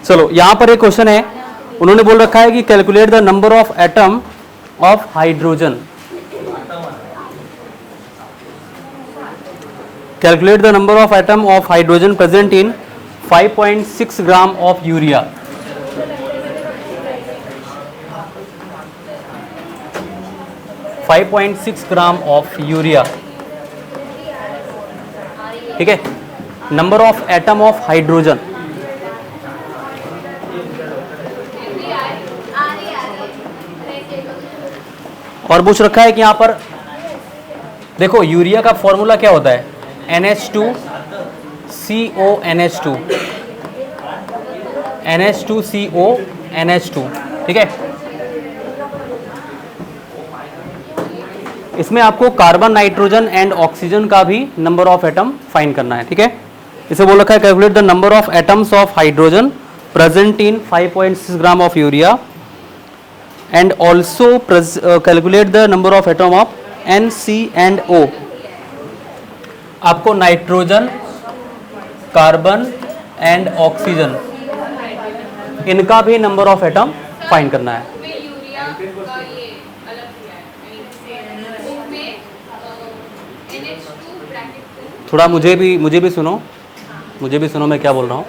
चलो यहां पर एक क्वेश्चन है, उन्होंने बोल रखा है कि calculate the number of atom of hydrogen. Calculate the number of atom of hydrogen present in 5.6 gram of urea. Gram of urea, ठीक है। Number of atom of hydrogen, और पूछ रखा है कि यहां पर देखो यूरिया का फॉर्मूला क्या होता है, NH2CONH2, NH2CONH2, ठीक है। इसमें आपको कार्बन, नाइट्रोजन एंड ऑक्सीजन का भी नंबर ऑफ एटम फाइंड करना है, ठीक है। इसे बोल रखा है calculate the number of atoms of hydrogen present in 5.6 gram of urea and also calculate the number of atom of NC&O। आपको नाइट्रोजन, कार्बन एंड ऑक्सीजन, इनका भी नंबर ऑफ एटम फाइंड करना है। थोड़ा मुझे भी सुनो मैं क्या बोल रहा हूं।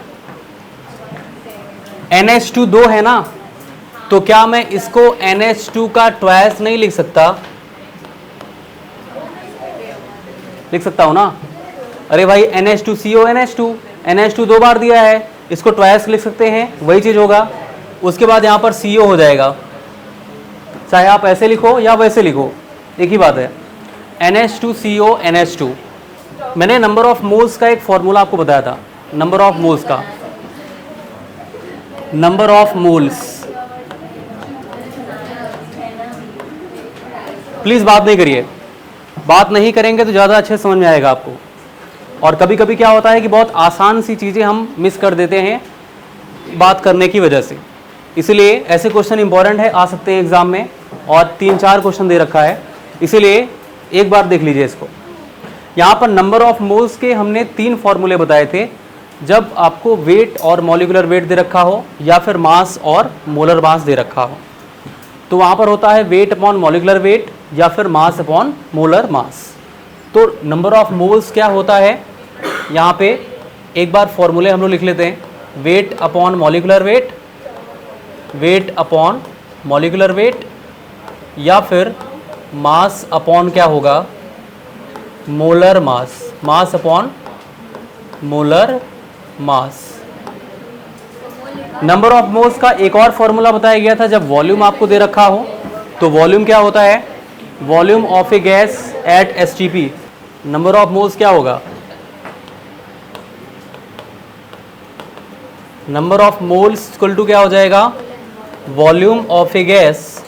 NH2 दो है ना, तो क्या मैं इसको NH2 का ट्वाइस नहीं लिख सकता? लिख सकता हूं ना। अरे भाई NH2CONH2, NH2 दो बार दिया है, इसको ट्वाइस लिख सकते हैं, वही चीज होगा। उसके बाद यहां पर CO हो जाएगा, चाहे आप ऐसे लिखो या वैसे लिखो, एक ही बात है। NH2CONH2। मैंने नंबर ऑफ मोल्स का एक फॉर्मूला आपको बताया था, नंबर ऑफ मोल्स का, नंबर ऑफ मोल्स। प्लीज बात नहीं करिए, बात नहीं करेंगे तो ज़्यादा अच्छे समझ में आएगा आपको। और कभी कभी क्या होता है कि बहुत आसान सी चीज़ें हम मिस कर देते हैं बात करने की वजह से, इसलिए ऐसे क्वेश्चन इंपॉर्टेंट है, आ सकते हैं एग्जाम में, और 3-4 क्वेश्चन दे रखा है, इसीलिए एक बार देख लीजिए इसको। यहाँ पर नंबर ऑफ मोल्स के हमने 3 फॉर्मूले बताए थे, जब आपको वेट और मॉलिक्यूलर वेट दे रखा हो या फिर मास और मोलर मास दे रखा हो, तो वहाँ पर होता है वेट अपॉन मॉलिक्यूलर वेट या फिर मास अपॉन मोलर मास। तो नंबर ऑफ मोल्स क्या होता है, यहाँ पे एक बार फॉर्मूले हम लोग लिख लेते हैं, weight upon molecular weight, weight upon molecular weight, या फिर मास अपॉन क्या होगा, molar mass, mass upon molar mass. Number of moles का एक और फॉर्मूला बताया गया था, जब वॉल्यूम आपको दे रखा हो, तो वॉल्यूम क्या होता है, volume of a gas at STP। Number of moles क्या होगा, number of moles equal to क्या हो जाएगा, volume of a gas,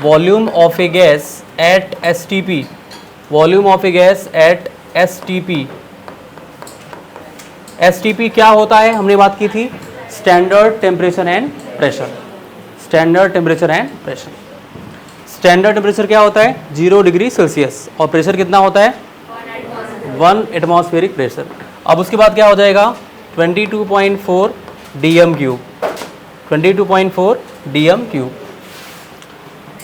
volume of a gas at STP, volume of a gas at STP। STP क्या होता है, हमने बात की थी, standard temperature and pressure, standard temperature and pressure. Standard temperature क्या होता है, 0 डिग्री सेल्सियस, और प्रेशर कितना होता है, 1 एटमॉस्फेरिक प्रेशर। अब उसके बाद क्या हो जाएगा, 22.4 DM क्यूब, 22.4 DM क्यूब।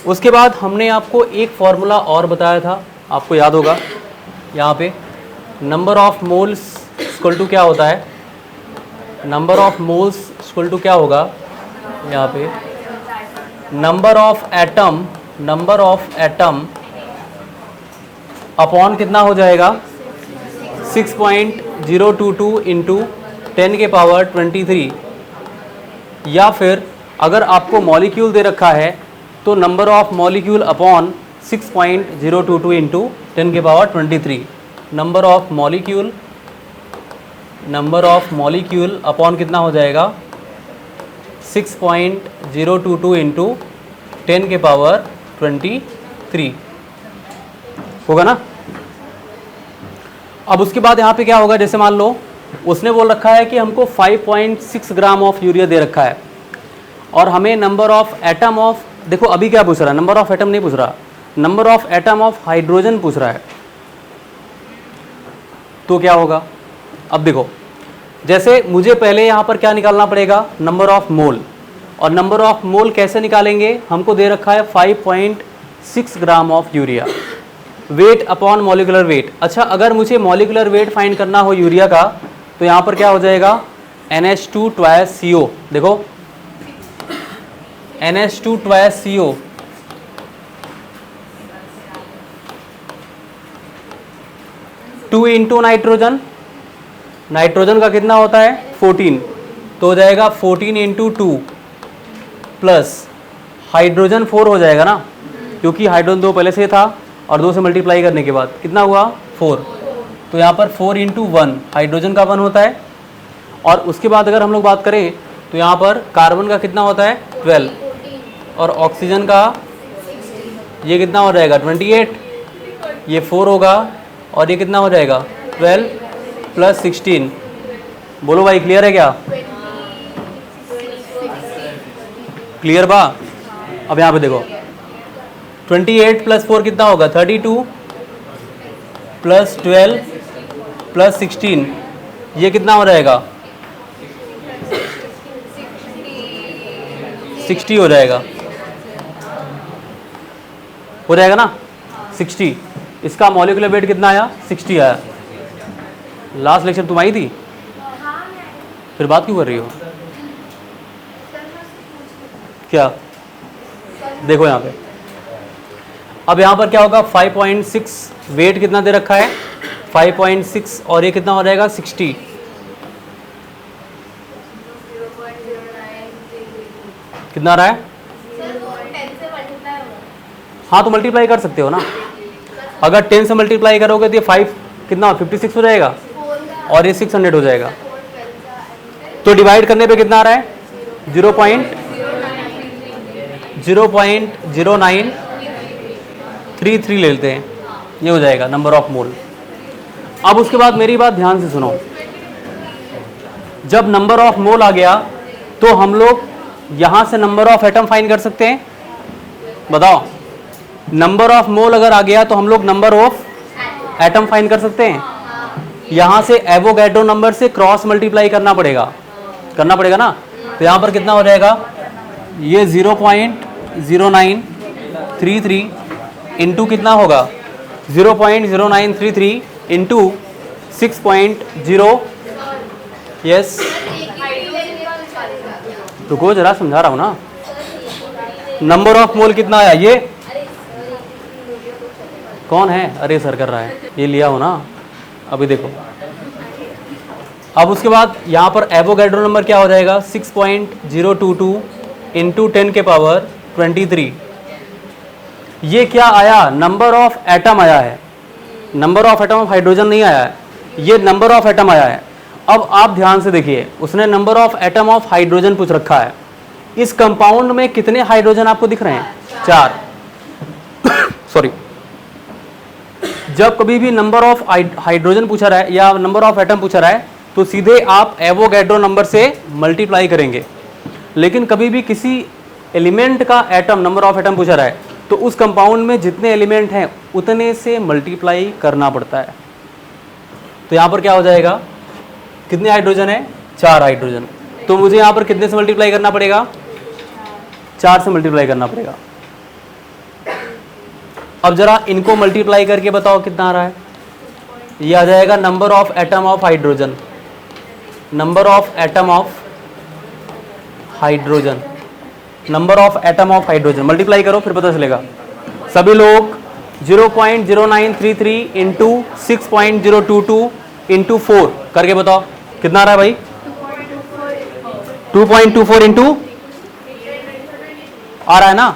उसके बाद हमने आपको एक फॉर्मूला और बताया था, आपको याद होगा, यहाँ पे number of moles equal to क्या होता है, number of moles equal to क्या होगा, यहाँ पे number of atom, number of atom upon कितना हो जाएगा, 6.022 इंटू 10 के पावर 23, या फिर अगर आपको मॉलिक्यूल दे रखा है तो number of molecule upon 6.022 into 10 के power 23। Number of molecule, number of molecule upon कितना हो जाएगा, 6.022 इंटू 10 के पावर 23 होगा ना। अब उसके बाद यहाँ पे क्या होगा, जैसे मान लो उसने बोल रखा है कि हमको 5.6 ग्राम ऑफ यूरिया दे रखा है, और हमें नंबर ऑफ एटम ऑफ, देखो अभी क्या पूछ रहा है, नंबर ऑफ एटम नहीं पूछ रहा, number of atom of hydrogen पूछ रहा है। तो क्या होगा, अब देखो जैसे मुझे पहले यहाँ पर क्या निकालना पड़ेगा, नंबर ऑफ मोल, और नंबर ऑफ मोल कैसे निकालेंगे, हमको दे रखा है 5.6 gram of urea, wait upon molecular wait. अच्छा, अगर मुझे मॉलिकुलर वेट फाइंड करना हो यूरिया का, तो यहाँ पर क्या हो जाएगा, NH2 ट्वाइस CO, देखो NH2 twice CO, 2 into nitrogen, nitrogen का कितना होता है 14, तो हो जाएगा 14 इंटू 2 प्लस हाइड्रोजन 4 हो जाएगा ना, क्योंकि हाइड्रोजन 2 पहले से था और 2 से मल्टीप्लाई करने के बाद कितना हुआ 4, तो यहाँ पर 4 इंटू 1 हाइड्रोजन का 1 होता है। और उसके बाद अगर हम लोग बात करें तो यहाँ पर कार्बन का कितना होता है 12, और ऑक्सीजन का ये कितना हो जाएगा 28, ये 4 होगा, और ये कितना हो जाएगा 12 प्लस 16। बोलो भाई क्लियर है क्या, क्लियर बा। अब यहाँ पे देखो 28 प्लस 4 कितना होगा 32 प्लस 12 प्लस 16, ये कितना हो जाएगा 60 हो जाएगा ना 60। इसका मॉलिक्यूलर वेट कितना आया 60 आया। लास्ट लेक्चर तुम आई थी, फिर बात क्यों कर रही हो क्या, देखो यहाँ पे। अब यहाँ पर क्या होगा 5.6, वेट कितना दे रखा है 5.6, और ये कितना हो जाएगा 60, कितना आ रहा है, हाँ तो मल्टीप्लाई कर सकते हो ना, अगर 10 से मल्टीप्लाई करोगे तो ये 5 कितना 56 हो जाएगा, और ये 600 हो जाएगा। तो डिवाइड करने पे कितना आ रहा है 0.0933 ले लेते हैं, ये हो जाएगा नंबर ऑफ मोल। अब उसके बाद मेरी बात ध्यान से सुनो, जब नंबर ऑफ मोल आ गया तो हम लोग यहां से नंबर ऑफ एटम फाइंड कर सकते हैं, बताओ। नंबर ऑफ मोल अगर आ गया तो हम लोग नंबर ऑफ एटम फाइंड कर सकते हैं, यहां से एवोगैड्रो नंबर से क्रॉस मल्टीप्लाई करना पड़ेगा ना। तो यहां पर कितना हो जाएगा, ये 0.0933 इंटू कितना होगा 0.0933 इंटू 6.0, यस रुको जरा समझा रहा हूं ना। नंबर ऑफ मोल कितना आया, ये कौन है, अरे सर कर रहा है, ये लिया हो ना अभी देखो। अब उसके बाद यहाँ पर एवोगैड्रो नंबर क्या हो जाएगा 6.022 इंटू 10 के पावर 23। ये क्या आया, नंबर ऑफ एटम आया है, number of atom of hydrogen नहीं आया है, ये नंबर ऑफ एटम आया है। अब आप ध्यान से देखिए, उसने number of atom of hydrogen पूछ रखा है। इस कंपाउंड में कितने हाइड्रोजन आपको दिख रहे हैं 4 सॉरी। जब कभी भी नंबर ऑफ हाइड्रोजन पूछा रहा है या नंबर ऑफ एटम पूछा रहा है तो सीधे आप एवोगैड्रो नंबर से मल्टीप्लाई करेंगे। लेकिन कभी भी किसी एलिमेंट का एटम नंबर ऑफ एटम पूछा रहा है तो उस कंपाउंड में जितने एलिमेंट हैं उतने से मल्टीप्लाई करना पड़ता है। तो यहाँ पर क्या हो जाएगा, कितने हाइड्रोजन है 4 हाइड्रोजन, तो मुझे यहाँ पर कितने से मल्टीप्लाई करना पड़ेगा 4 से मल्टीप्लाई करना पड़ेगा। अब जरा इनको मल्टीप्लाई करके बताओ कितना आ रहा है, ये आ जाएगा number of atom of hydrogen, number of atom of hydrogen, number of atom of hydrogen multiply करो फिर पता चलेगा। सभी लोग 0.0933 इंटू 6.022 इंटू 4 करके बताओ कितना आ रहा है भाई 2.24 इंटू आ रहा है ना,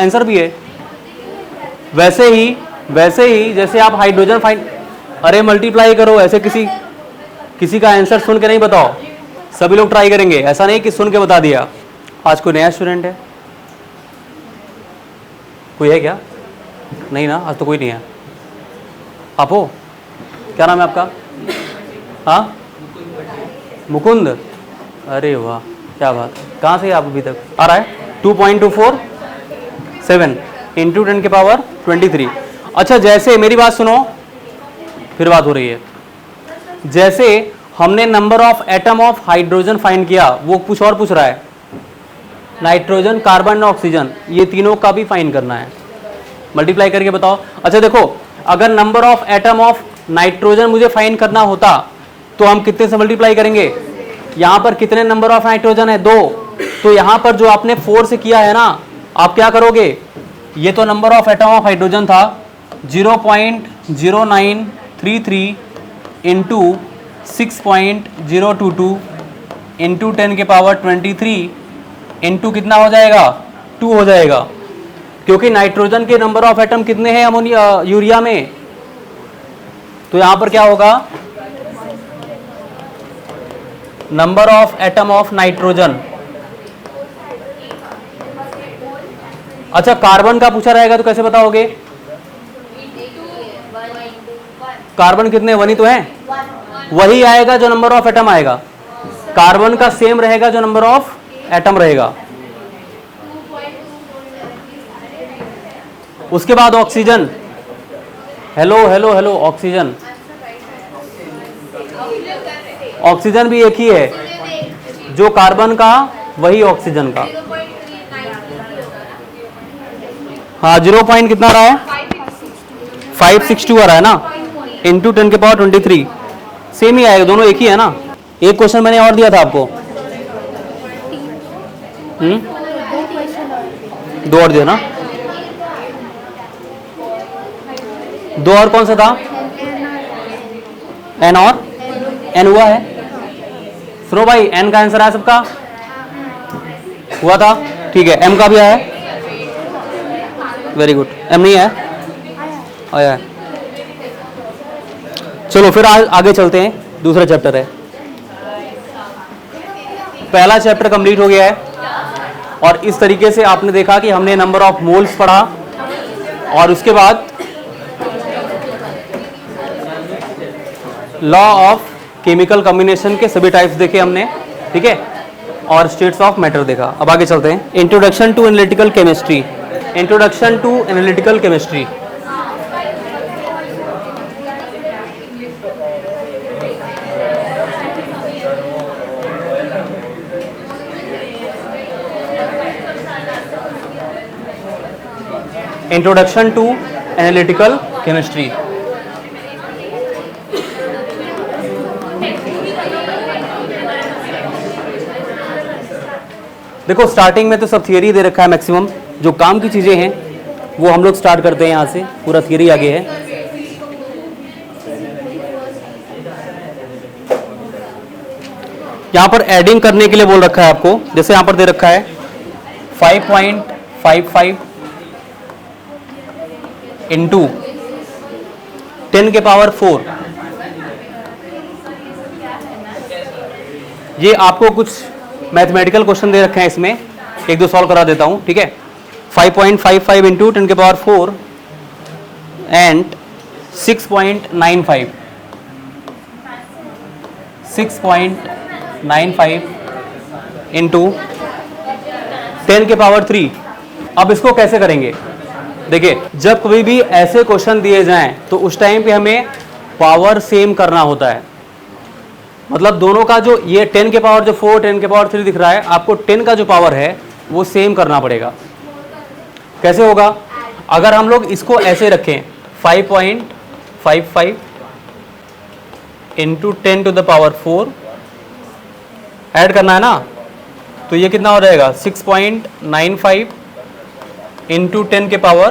आंसर भी है। वैसे ही जैसे आप हाइड्रोजन फाइंड, अरे मल्टीप्लाई करो, ऐसे किसी का आंसर सुन के नहीं बताओ, सभी लोग ट्राई करेंगे, ऐसा नहीं कि सुन के बता दिया। आज कोई नया स्टूडेंट है, कोई है क्या, नहीं ना, आज तो कोई नहीं है। आप हो, क्या नाम है आपका, हाँ मुकुंद, अरे वाह क्या बात, कहाँ से आप अभी तक आ रहा है 2.247 इंटू 10 के पावर 23। अच्छा जैसे मेरी बात सुनो, फिर बात हो रही है, जैसे हमने number of atom of hydrogen find किया, वो कुछ और पूछ रहा है, नाइट्रोजन, कार्बन, ऑक्सीजन, ये तीनों का भी फाइंड करना है, मल्टीप्लाई करके बताओ। अच्छा देखो, अगर number of atom of nitrogen मुझे फाइंड करना होता तो हम कितने से मल्टीप्लाई करेंगे? यहां पर कितने नंबर ऑफ नाइट्रोजन है? 2। तो यहां पर जो आपने 4 से किया है ना, आप क्या करोगे, ये तो number of atom of hydrogen था 0.0933 इंटू 6.022 इंटू 10 के पावर 23 इंटू कितना हो जाएगा? 2 हो जाएगा, क्योंकि नाइट्रोजन के नंबर ऑफ एटम कितने हैं अमोनिया यूरिया में? तो यहां पर क्या होगा, number of atom of nitrogen. अच्छा कार्बन का पूछा रहेगा तो कैसे बताओगे? कार्बन कितने? 1 ही तो है, वही आएगा जो नंबर ऑफ एटम आएगा, कार्बन का सेम रहेगा जो नंबर ऑफ एटम रहेगा। उसके बाद oxygen, hello hello hello, oxygen, oxygen भी एक ही है, जो कार्बन का वही ऑक्सीजन का। हाँ 0 पॉइंट कितना रहा है? 562 आ रहा है ना, इंटू 10 के पावर 23, सेम ही आएगा, दोनों एक ही है ना। एक क्वेश्चन मैंने और दिया था आपको, 2 और दिया ना, 2 और कौन सा था? एन और एन हुआ है? सुनो भाई, एन का आंसर है सबका, हुआ था, ठीक है। एम का भी आया है, वेरी गुड। एम नहीं है, आया है। चलो फिर आगे चलते हैं, दूसरा चैप्टर है। पहला चैप्टर कंप्लीट हो गया है, और इस तरीके से आपने देखा कि हमने नंबर ऑफ मोल्स पढ़ा, और उसके बाद लॉ ऑफ केमिकल कॉम्बिनेशन के सभी टाइप्स देखे हमने, ठीक है, और स्टेट्स ऑफ मैटर देखा। अब आगे चलते हैं, introduction to analytical chemistry. Introduction to analytical chemistry. Introduction to analytical chemistry. देखो स्टार्टिंग में तो सब थियरी दे रखा है, मैक्सिमम जो काम की चीजें हैं वो हम लोग स्टार्ट करते हैं, यहाँ से पूरा थियरी आगे है। यहाँ पर एडिंग करने के लिए बोल रखा है आपको, जैसे यहाँ पर दे रखा है 5.55 इंटू 10 के पावर 4। ये आपको कुछ मैथमेटिकल क्वेश्चन दे रखे हैं, इसमें एक दो सॉल्व करा देता हूं, ठीक है। 5.55 इंटू 10 के पावर 4 एंड 6.95 इंटू 10 के पावर 3। अब इसको कैसे करेंगे? देखिए, जब कभी भी ऐसे क्वेश्चन दिए जाएं तो उस टाइम पे हमें पावर सेम करना होता है। मतलब दोनों का जो ये 10 के पावर जो 4, 10 के पावर 3 दिख रहा है, आपको 10 का जो पावर है वो सेम करना पड़ेगा। कैसे होगा? अगर हम लोग इसको ऐसे रखें 5.55 into 10 to the power 4 add करना है ना, तो ये कितना हो जाएगा 6.95 इंटू 10 के पावर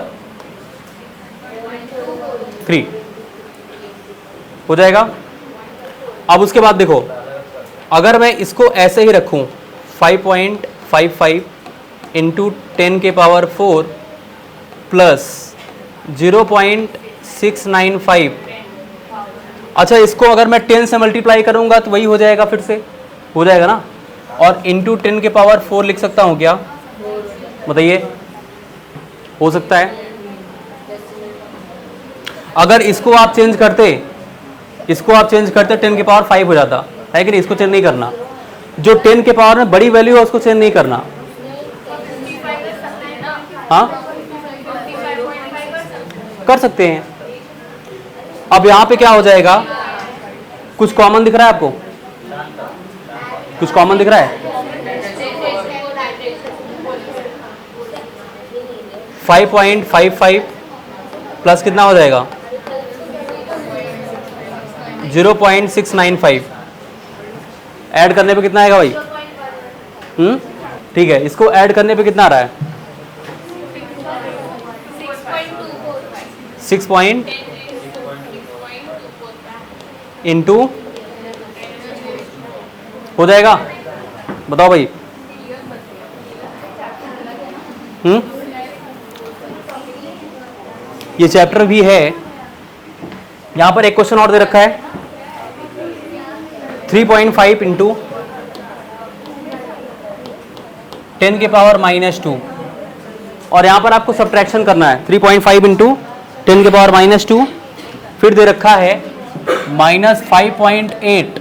3 हो जाएगा। अब उसके बाद देखो, अगर मैं इसको ऐसे ही रखूं 5.55 इंटू 10 के पावर 4 प्लस 0.695, अच्छा इसको अगर मैं 10 से मल्टीप्लाई करूंगा तो वही हो जाएगा, फिर से हो जाएगा ना। और इंटू 10 के पावर 4 लिख सकता हूं क्या? बताइए, हो सकता है। अगर इसको आप चेंज करते 10 के पावर 5 हो जाता है कि नहीं? इसको चेंज नहीं करना, जो 10 के पावर में बड़ी वैल्यू है उसको चेंज नहीं करना। हाँ कर सकते हैं। अब यहां पे क्या हो जाएगा, कुछ कॉमन दिख रहा है आपको? कुछ कॉमन दिख रहा है? 5.55 प्लस कितना हो जाएगा? 0.695। ऐड करने पे कितना आएगा भाई? ठीक है, इसको ऐड करने पे कितना आ रहा है? 6 पॉइंट इंटू हो जाएगा, बताओ भाई। ये चैप्टर भी है। यहां पर एक क्वेश्चन और दे रखा है, 3.5 इंटू 10 के पावर -2, और यहां पर आपको सब्ट्रैक्शन करना है। 3.5 इंटू 10 के पावर -2, फिर दे रखा है -5.8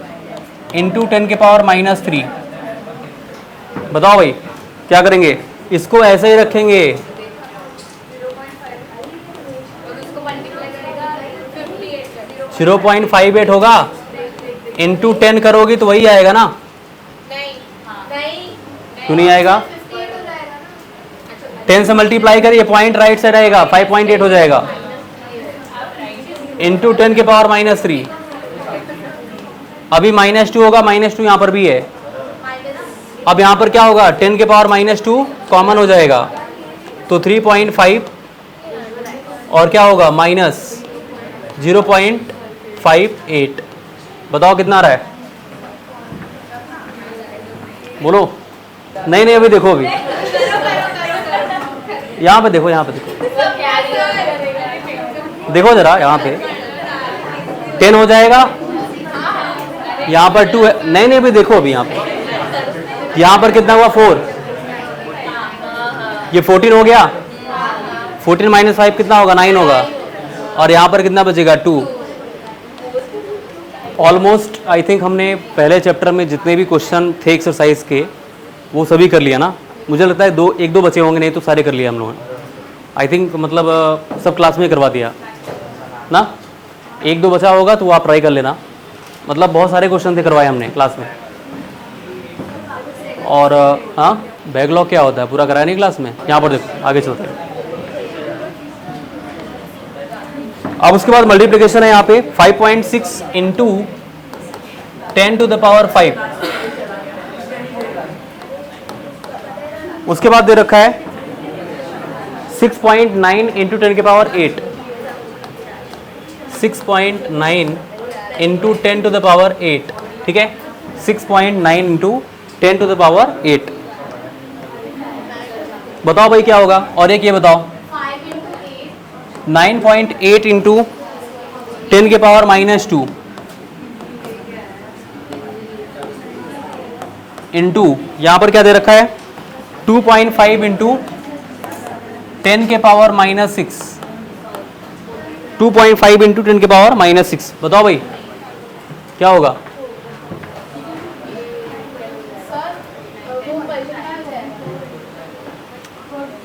इंटू 10 के पावर -3। बताओ भाई क्या करेंगे? इसको ऐसे ही रखेंगे, 0.58 होगा, इंटू 10 करोगी तो वही आएगा ना? क्यों नहीं आएगा? 10 से मल्टीप्लाई करिए, पॉइंट राइट साइड आएगा, 5.8 हो जाएगा, इंटू 10 के पावर -3। अभी -2 होगा, -2 यहां पर भी है। अब यहां पर क्या होगा? 10 के पावर -2 कॉमन हो जाएगा, तो 3.5 और क्या होगा? -0.58। बताओ कितना आ रहा है? बोलो। नहीं, अभी देखो, अभी यहाँ पे देखो, यहाँ पे देखो, देखो जरा, यहाँ पे 10 हो जाएगा, यहाँ पर 2 है। नहीं, अभी देखो, अभी यहाँ पर कितना हुआ? 4। ये 14 हो गया, 14 -5 कितना होगा? 9 होगा, और यहाँ पर कितना बचेगा? 2। ऑलमोस्ट आई थिंक हमने पहले चैप्टर में जितने भी क्वेश्चन थे एक्सरसाइज के वो सभी कर लिया ना। मुझे लगता है एक दो बचे होंगे, नहीं तो सारे कर लिया हम लोगों ने। आई थिंक मतलब सब क्लास में करवा दिया ना। 1-2 बचा होगा तो वो आप ट्राई कर लेना। मतलब बहुत सारे क्वेश्चन थे करवाए हमने क्लास में। और हाँ, बैकलॉग क्या होता है? पूरा कराया नहीं क्लास में। यहाँ पर देखो, आगे चलते हैं। अब उसके बाद मल्टीप्लिकेशन है यहाँ पे 5.6 इंटू 10 to the power 5। उसके बाद दे रखा है 6.9 इंटू 10 के power 8। 6.9 into 10 to the power 8। ठीक है, 6.9 इंटू 10 to the power 8। बताओ भाई क्या होगा? और एक ये बताओ, 9.8 इंटू 10 के पावर -2 इंटू यहाँ पर क्या दे रखा है? 2.5 इंटू 10 के पावर -6। 2.5 इंटू 10 के पावर -6। बताओ भाई क्या होगा?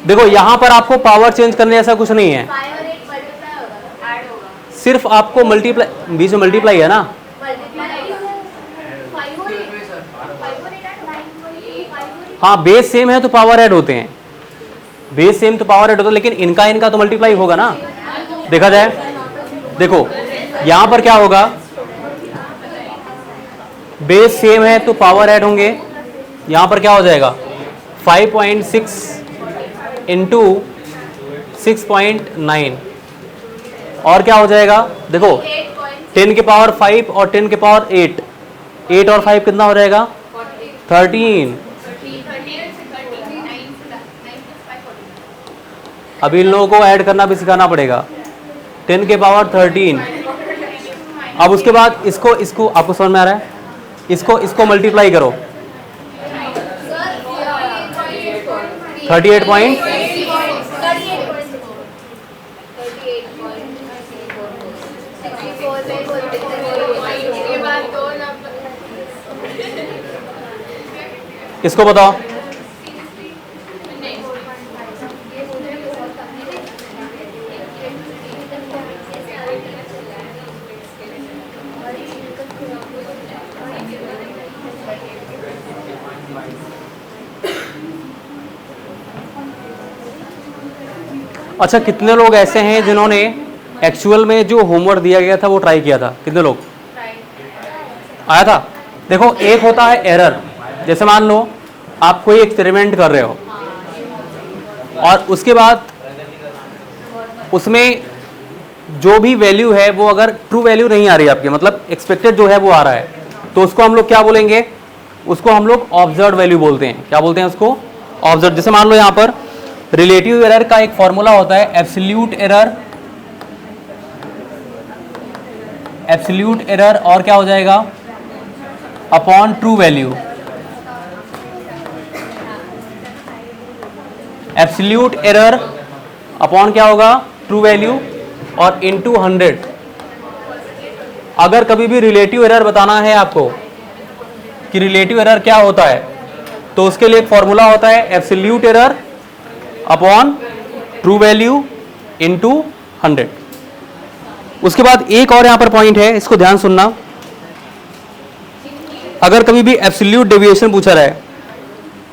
देखो यहाँ पर आपको पावर चेंज करने जैसा कुछ नहीं है, सिर्फ आपको मल्टीप्लाई, बीच में मल्टीप्लाई है ना। हाँ, बेस सेम है तो पावर ऐड होते हैं। बेस सेम तो पावर ऐड होता है, लेकिन इनका तो मल्टीप्लाई होगा ना। देखा जाए, देखो यहां पर क्या होगा? बेस सेम है तो पावर ऐड होंगे। यहां पर क्या हो जाएगा? 5.6 इंटू 6.9, और क्या हो जाएगा? देखो 10 के पावर 5 और 10 के पावर 8। 8 और 5 कितना हो जाएगा? 13। अभी इन लोगों को ऐड करना भी सिखाना पड़ेगा। 10 के पावर 13। अब उसके बाद इसको आपको समझ में आ रहा है? इसको मल्टीप्लाई करो। 38 पॉइंट, इसको बताओ। अच्छा, कितने लोग ऐसे हैं जिन्होंने एक्चुअल में जो होमवर्क दिया गया था वो ट्राई किया था? कितने लोग आया था? देखो, एक होता है एरर। जैसे मान लो आप कोई एक्सपेरिमेंट कर रहे हो और उसके बाद उसमें जो भी वैल्यू है वो अगर ट्रू वैल्यू नहीं आ रही आपके, मतलब एक्सपेक्टेड जो है वो आ रहा है, तो उसको हम लोग क्या बोलेंगे? उसको हम लोग ऑब्जर्व्ड वैल्यू बोलते हैं। क्या बोलते हैं उसको? ऑब्जर्व। जैसे मान लो यहाँ पर रिलेटिव एरर का एक फॉर्मूला होता है एब्सोल्यूट एरर, एब्सोल्यूट एरर और क्या हो जाएगा? Upon true value. Absolute error upon क्या होगा? ट्रू वैल्यू और इनटू 100। अगर कभी भी रिलेटिव एरर बताना है आपको कि रिलेटिव एरर क्या होता है, तो उसके लिए एक फॉर्मूला होता है absolute error upon true value into 100। उसके बाद एक और यहां पर पॉइंट है, इसको ध्यान सुनना। अगर कभी भी एब्सोल्यूट डेविएशन पूछा रहा है,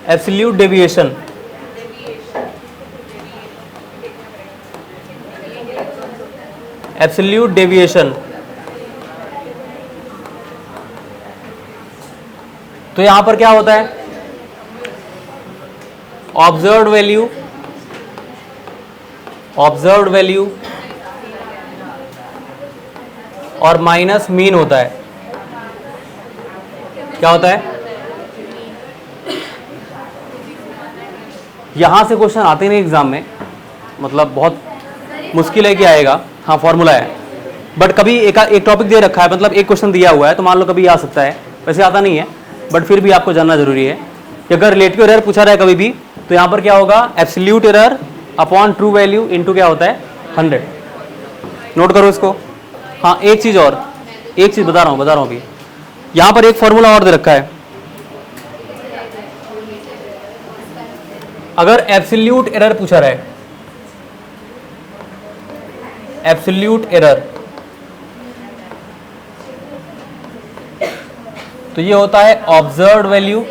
एब्सोल्यूट डेविएशन, एब्सोल्यूट डेविएशन, तो यहां पर क्या होता है? ऑब्जर्व्ड वैल्यू, ऑब्जर्व्ड वैल्यू और माइनस मीन होता है। क्या होता है? यहां से क्वेश्चन आते नहीं एग्जाम में, मतलब बहुत मुश्किल है कि आएगा। हाँ, फॉर्मूला है, बट कभी एक टॉपिक दे रखा है, मतलब एक क्वेश्चन दिया हुआ है, तो मान लो कभी आ सकता है। वैसे आता नहीं है, बट फिर भी आपको जानना जरूरी है कि अगर रिलेटिव एरर पूछा रहा है कभी भी, तो यहां पर क्या होगा? Absolute error upon true value into क्या होता है? 100। नोट करो इसको। हाँ, एक चीज और, एक चीज बता रहा हूं अभी। यहां पर एक फॉर्मूला और दे रखा है। अगर एब्सोल्यूट एरर पूछा रहा है, एब्सोल्यूट एरर, तो ये होता है observed value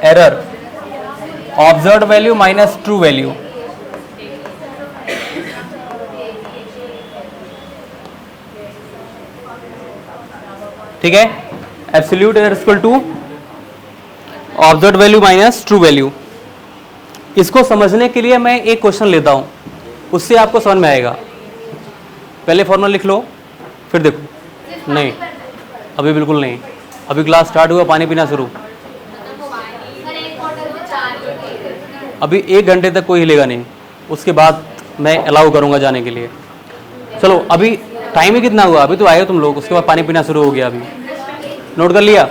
error, observed value minus true value. ठीक है? Absolute error equal to observed value minus true value. इसको समझने के लिए मैं एक क्वेश्चन लेता हूं, उससे आपको समझ में आएगा। पहले फॉर्मूला लिख लो, फिर देखो। नहीं, अभी बिल्कुल नहीं, अभी क्लास स्टार्ट हुआ, पानी पीना शुरू। अभी 1 घंटे तक कोई हिलेगा नहीं, उसके बाद मैं अलाउ करूंगा जाने के लिए। चलो, अभी टाइम ही कितना हुआ? अभी तो आए हो तुम लोग, उसके बाद पानी पीना शुरू हो गया। अभी नोट कर लिया?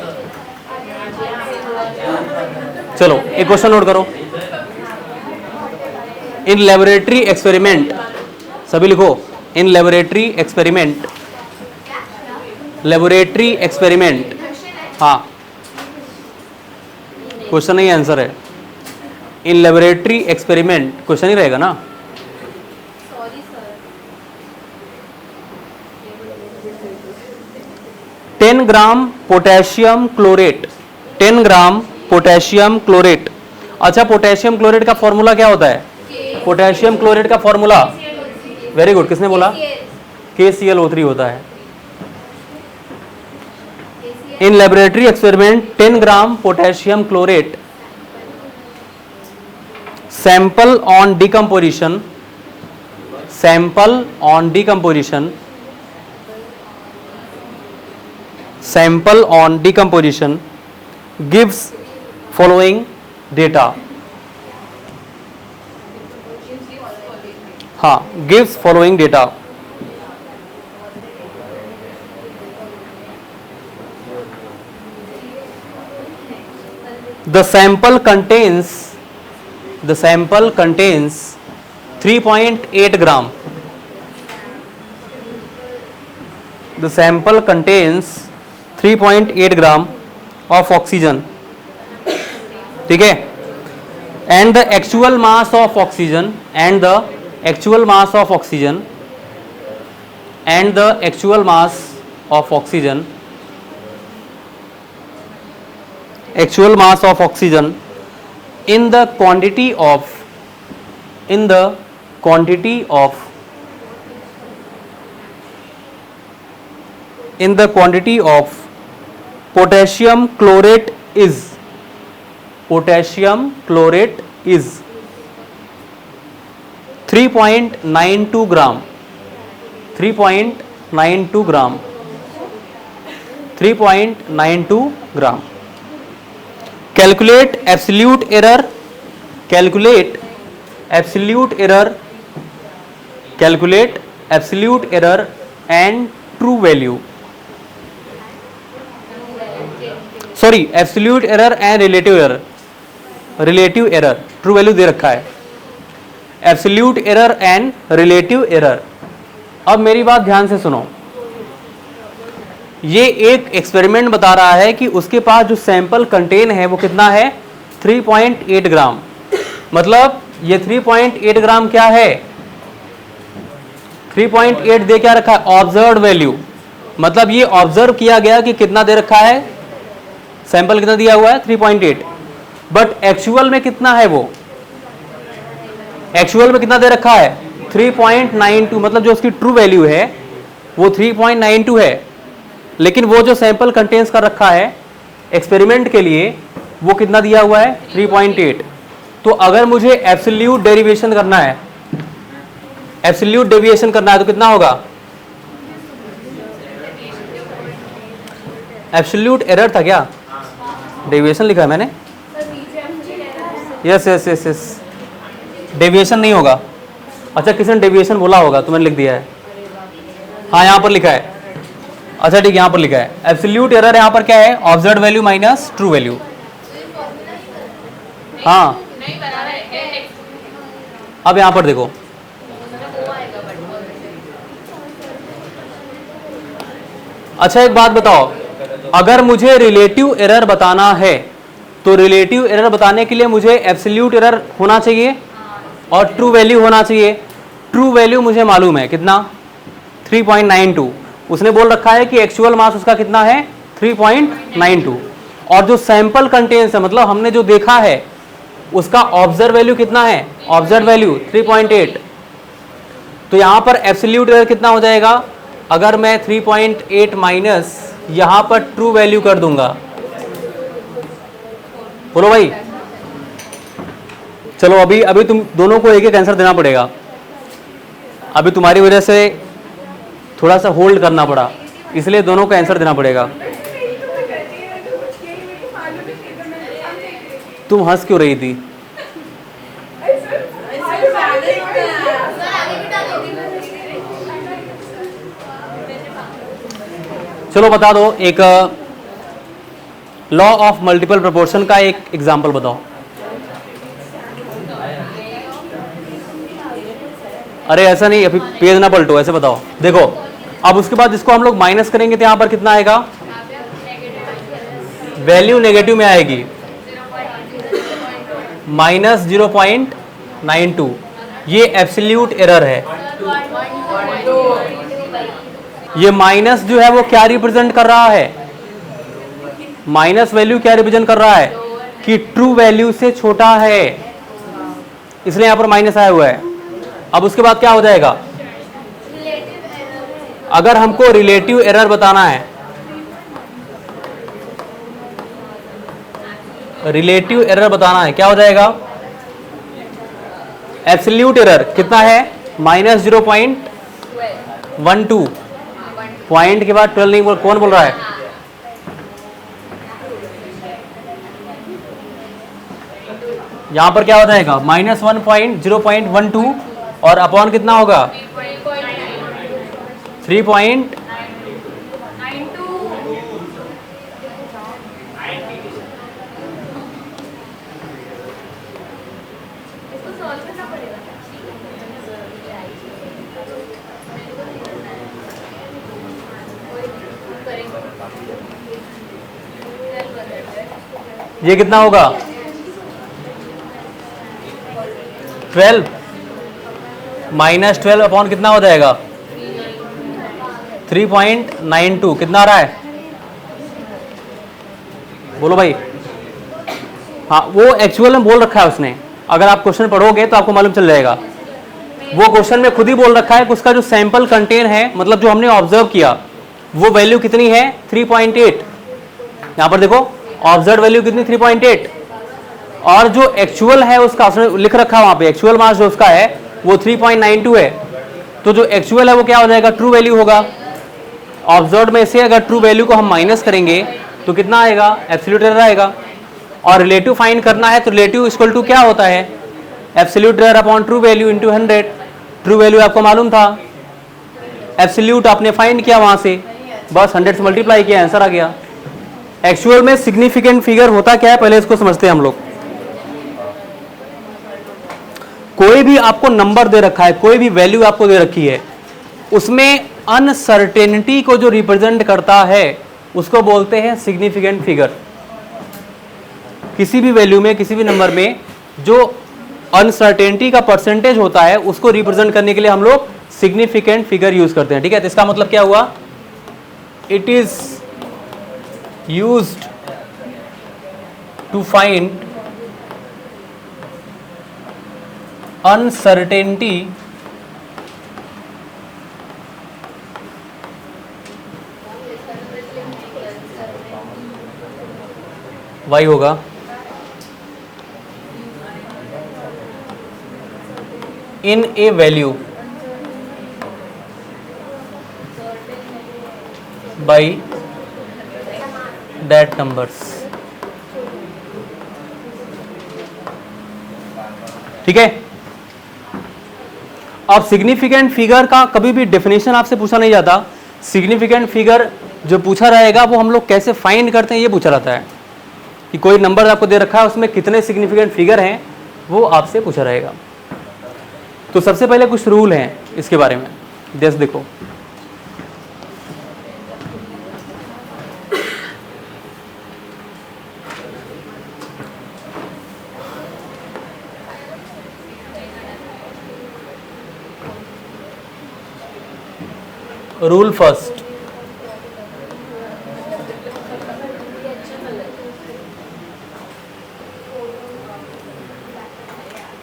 चलो, एक क्वेश्चन नोट करो। इन लेबोरेटरी एक्सपेरिमेंट, सभी लिखो, in laboratory experiment, laboratory experiment. हाँ, क्वेश्चन नहीं, आंसर है। इन लेबोरेटरी एक्सपेरिमेंट, क्वेश्चन ही रहेगा ना। Ten gram potassium chlorate, 10 gram potassium chlorate. अच्छा, पोटेशियम क्लोरेट का फॉर्मूला क्या होता है? पोटेशियम क्लोरेट का फॉर्मूला, वेरी गुड, किसने बोला? KClO3 होता है। In laboratory experiment 10 gram potassium chlorate, sample on decomposition, sample on decomposition, sample on decomposition gives following data. हाँ, gives following data. The sample contains 3.8 gram. The sample contains 3.8 gram of oxygen. ठीक है? And the actual mass of oxygen, and the actual mass of oxygen, and the actual mass of oxygen actual mass of oxygen in the quantity of potassium chlorate is 3.92 gram 3.92 gram. Calculate absolute error and true value. Sorry, absolute error and relative error true value दे रखा है, absolute error and relative error. अब मेरी बात ध्यान से सुनो, ये एक एक्सपेरिमेंट बता रहा है कि उसके पास जो सैंपल कंटेन है वो कितना है, 3.8 ग्राम. मतलब ये 3.8 ग्राम क्या है, 3.8 दे क्या रखा है, ऑब्जर्व्ड वैल्यू. मतलब ये ऑब्जर्व किया गया कि कितना दे रखा है, सैंपल कितना दिया हुआ है 3.8, बट एक्चुअल में कितना है, वो एक्चुअल में कितना दे रखा है 3.92. मतलब जो उसकी ट्रू वैल्यू है वो 3.92 है, लेकिन वो जो सैंपल कंटेन्स कर रखा है एक्सपेरिमेंट के लिए वो कितना दिया हुआ है 3.8. तो अगर मुझे एब्सोल्यूट डेरिवेशन करना है, तो कितना होगा, एब्सोल्यूट एरर था क्या, डेविएशन लिखा है मैंने, यस डेविएशन नहीं होगा. अच्छा, किसी ने डेविएशन बोला होगा तो मैंने लिख दिया है. हाँ, यहाँ पर लिखा है. अच्छा ठीक है, यहाँ पर लिखा है एब्सोल्यूट एरर. यहाँ पर क्या है, observed value minus true value. हाँ, अब यहाँ पर देखो, अच्छा एक बात बताओ, अगर मुझे रिलेटिव एरर बताना है तो रिलेटिव एरर बताने के लिए मुझे एब्सोल्यूट एरर होना चाहिए और ट्रू वैल्यू होना चाहिए. ट्रू वैल्यू मुझे मालूम है कितना, 3.92. उसने बोल रखा है कि एक्चुअल मास उसका कितना है 3.92, और जो सैंपल कंटेन्स है, मतलब हमने जो देखा है उसका ऑब्जर्व वैल्यू कितना है, ऑब्जर्व वैल्यू 3.8. तो यहां पर एब्सोल्यूट एरर कितना हो जाएगा, अगर मैं 3.8 माइनस यहां पर ट्रू वैल्यू कर दूंगा, बोलो भाई. चलो अभी तुम दोनों को एक एक आंसर देना पड़ेगा. अभी तुम्हारी वजह से थोड़ा सा होल्ड करना पड़ा, इसलिए दोनों को आंसर देना पड़ेगा. तुम हंस क्यों रही थी, चलो बता दो, एक लॉ ऑफ मल्टीपल प्रोपोर्शन का एक एग्जांपल बताओ. अरे ऐसा नहीं, अभी पेज ना पलटो, ऐसे बताओ. देखो अब उसके बाद इसको हम लोग माइनस करेंगे तो यहां पर कितना आएगा, वैल्यू नेगेटिव में आएगी, माइनस 0.92. ये एब्सोल्यूट एरर है. ये माइनस जो है वो क्या रिप्रेजेंट कर रहा है, माइनस वैल्यू क्या रिप्रेजेंट कर रहा है कि ट्रू वैल्यू से छोटा है, इसलिए यहां पर माइनस आया हुआ है. अब उसके बाद क्या हो जाएगा, अगर हमको रिलेटिव एरर बताना है, रिलेटिव एरर बताना है, क्या हो जाएगा, एब्सोल्यूट एरर कितना है, माइनस 0.12. पॉइंट के बाद 12 नहीं बोल, कौन बोल रहा है, यहां पर क्या हो जाएगा, माइनस 0.12 और अपॉन कितना होगा 3.92. ये कितना होगा 12 माइनस 12 अपॉन कितना हो जाएगा 3.92. कितना आ रहा है, बोलो भाई, हाँ, वो एक्चुअल में बोल रखा है उसने, अगर आप क्वेश्चन पढ़ोगे तो आपको मालूम चल जाएगा। वो क्वेश्चन में खुद ही बोल रखा है कि उसका जो सैंपल कंटेन है, मतलब जो हमने ऑब्जर्व किया, वो वैल्यू कितनी है 3.8। यहाँ पर देखो ऑब्जर्व वैल्यू कितनी 3.8, और जो एक्चुअल है उसका उसने लिख रखा है वहाँ पे, एक्चुअल मास जो उसका है वो 3.92 है। तो जो एक्चुअल है वो क्या हो जाएगा, ट्रू वैल्यू होगा। ऑब्जर्व में से अगर ट्रू वैल्यू को हम माइनस करेंगे तो कितना आएगा, एब्सोल्यूट एरर आएगा। और रिलेटिव फाइंड करना है तो रिलेटिव इक्वल टू क्या होता है, absolute error upon true value into 100। True value आपको मालूम था, एब्सोल्यूट आपने फाइंड किया वहां से, बस 100 से मल्टीप्लाई किया, आंसर आ गया। एक्चुअल में सिग्निफिकेंट फिगर होता क्या है, पहले इसको समझते हैं हम लोग। कोई भी आपको नंबर दे रखा है, कोई भी वैल्यू आपको दे रखी है, उसमें अनसर्टेनिटी को जो रिप्रेजेंट करता है उसको बोलते हैं सिग्निफिकेंट फिगर। किसी भी वैल्यू में, किसी भी नंबर में जो अनसर्टेनिटी का परसेंटेज होता है उसको रिप्रेजेंट करने के लिए हम लोग सिग्निफिकेंट फिगर यूज करते हैं। ठीक है, तो इसका मतलब क्या हुआ, it is used to find uncertainty y होगा in a value by that numbers। ठीक है, अब सिग्निफिकेंट फिगर का कभी भी डेफिनेशन आपसे पूछा नहीं जाता। सिग्निफिकेंट फिगर जो पूछा रहेगा वो हम लोग कैसे फाइंड करते हैं ये पूछा रहता है, कि कोई नंबर आपको दे रखा है उसमें कितने सिग्निफिकेंट फिगर हैं, वो आपसे पूछा रहेगा। तो सबसे पहले कुछ रूल हैं इसके बारे में, जैसे देखो रूल फर्स्ट,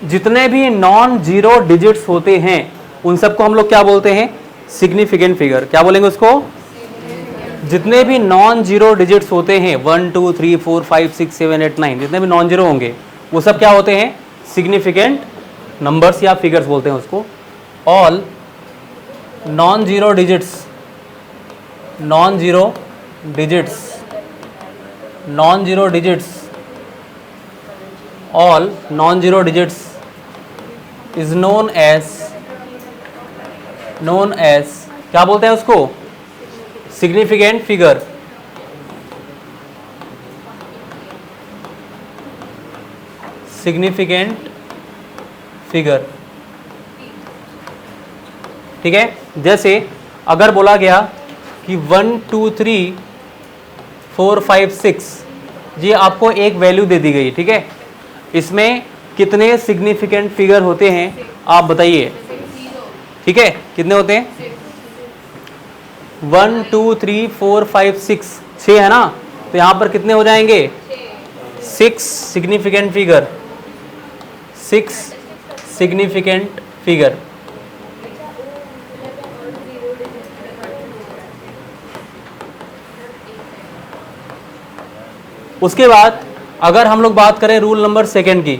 जितने भी नॉन जीरो डिजिट्स होते हैं उन सबको हम लोग क्या बोलते हैं, सिग्निफिकेंट फिगर। क्या बोलेंगे उसको, जितने भी नॉन जीरो डिजिट्स होते हैं 1 2 3 4 5 6 7 8 9, जितने भी नॉन जीरो होंगे वो सब क्या होते हैं, सिग्निफिकेंट नंबर्स या फिगर्स बोलते हैं उसको। All non zero digits, non zero digits, non zero digits, all non zero digits is known as क्या बोलते हैं उसको, सिग्निफिकेंट फिगर। सिग्निफिकेंट फिगर, ठीक है। जैसे अगर बोला गया कि 1 2 3 4 5 6, ये आपको एक वैल्यू दे दी गई, ठीक है, इसमें कितने सिग्निफिकेंट फिगर होते हैं आप बताइए, ठीक है, कितने होते हैं, 1 2 3 4 5 6, 6 है ना, तो यहाँ पर कितने हो जाएंगे, 6 सिग्निफिकेंट फिगर, 6 सिग्निफिकेंट फिगर। उसके बाद अगर हम लोग बात करें रूल नंबर सेकेंड की,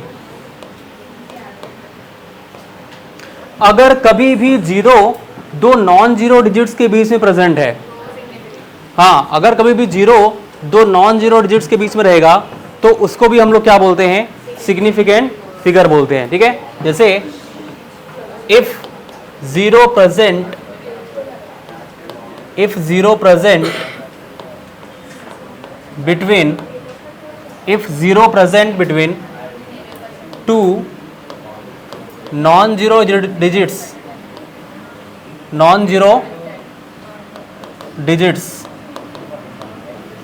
अगर कभी भी जीरो दो नॉन जीरो डिजिट्स के बीच में प्रेजेंट है, हाँ, अगर कभी भी जीरो दो नॉन जीरो डिजिट्स के बीच में रहेगा तो उसको भी हम लोग क्या बोलते हैं, सिग्निफिकेंट फिगर बोलते हैं, ठीक है। जैसे if zero present between two non-zero digits,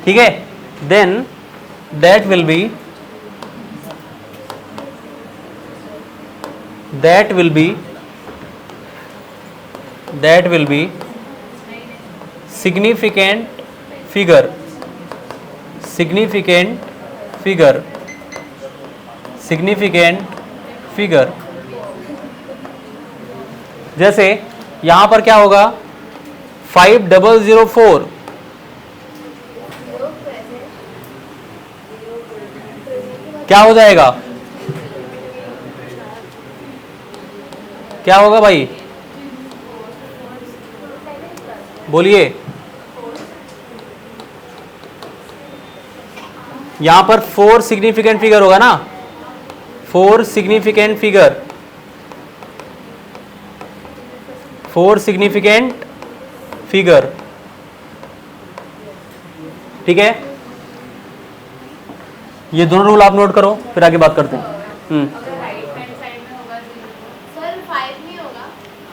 ठीक है, then that will be significant figure, significant figure. जैसे यहां पर क्या होगा, 5004 क्या हो जाएगा, क्या होगा भाई, बोलिए। यहां पर 4 सिग्निफिकेंट फिगर होगा ना, 4 सिग्निफिकेंट फिगर, 4 सिग्निफिकेंट फिगर, ठीक है। ये दोनों रूल आप नोट करो, फिर आगे बात करते हैं।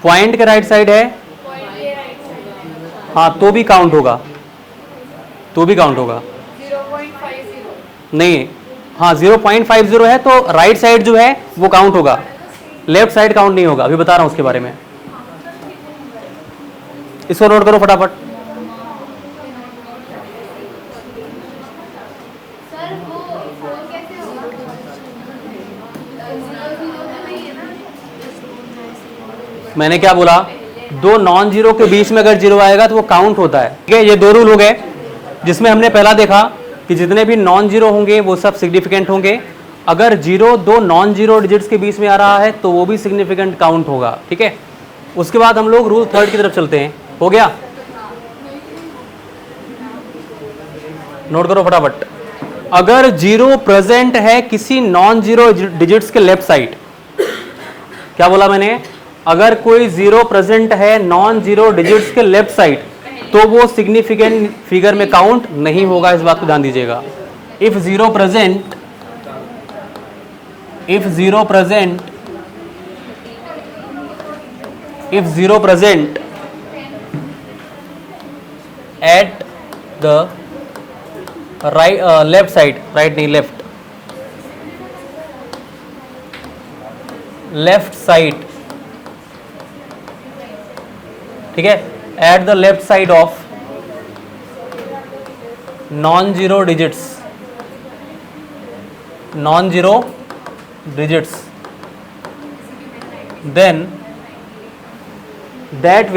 पॉइंट के राइट साइड है, हाँ तो भी काउंट होगा, तो भी काउंट होगा। 0.50 नहीं, हाँ 0.50 है तो राइट साइड जो है वो काउंट होगा, लेफ्ट साइड काउंट नहीं होगा। अभी बता रहा हूं उसके बारे में, इसको नोट करो फटाफट। सर वो 4 कैसे होगा? मैंने क्या बोला, दो नॉन जीरो के बीच में अगर जीरो आएगा तो वो काउंट होता है, ठीक है। ये दो रूल हो गए, जिसमें हमने पहला देखा कि जितने भी नॉन जीरो होंगे वो सब सिग्निफिकेंट होंगे। अगर जीरो दो नॉन जीरो डिजिट्स के बीच में आ रहा है तो वो भी सिग्निफिकेंट काउंट होगा, ठीक है। उसके बाद हम लोग रूल थर्ड की तरफ चलते हैं, हो गया, नोट करो फटाफट। अगर जीरो प्रेजेंट है किसी नॉन जीरो डिजिट्स के लेफ्ट साइड, क्या बोला मैंने, अगर कोई जीरो प्रेजेंट है नॉन जीरो डिजिट्स के लेफ्ट साइड तो वो सिग्निफिकेंट फिगर में काउंट नहीं होगा, इस बात को ध्यान दीजिएगा। If zero present, if zero present, if zero present at the right left side, right नहीं लेफ्ट, लेफ्ट साइड, ठीक है, at the left side of non zero digits, non zero digits, then that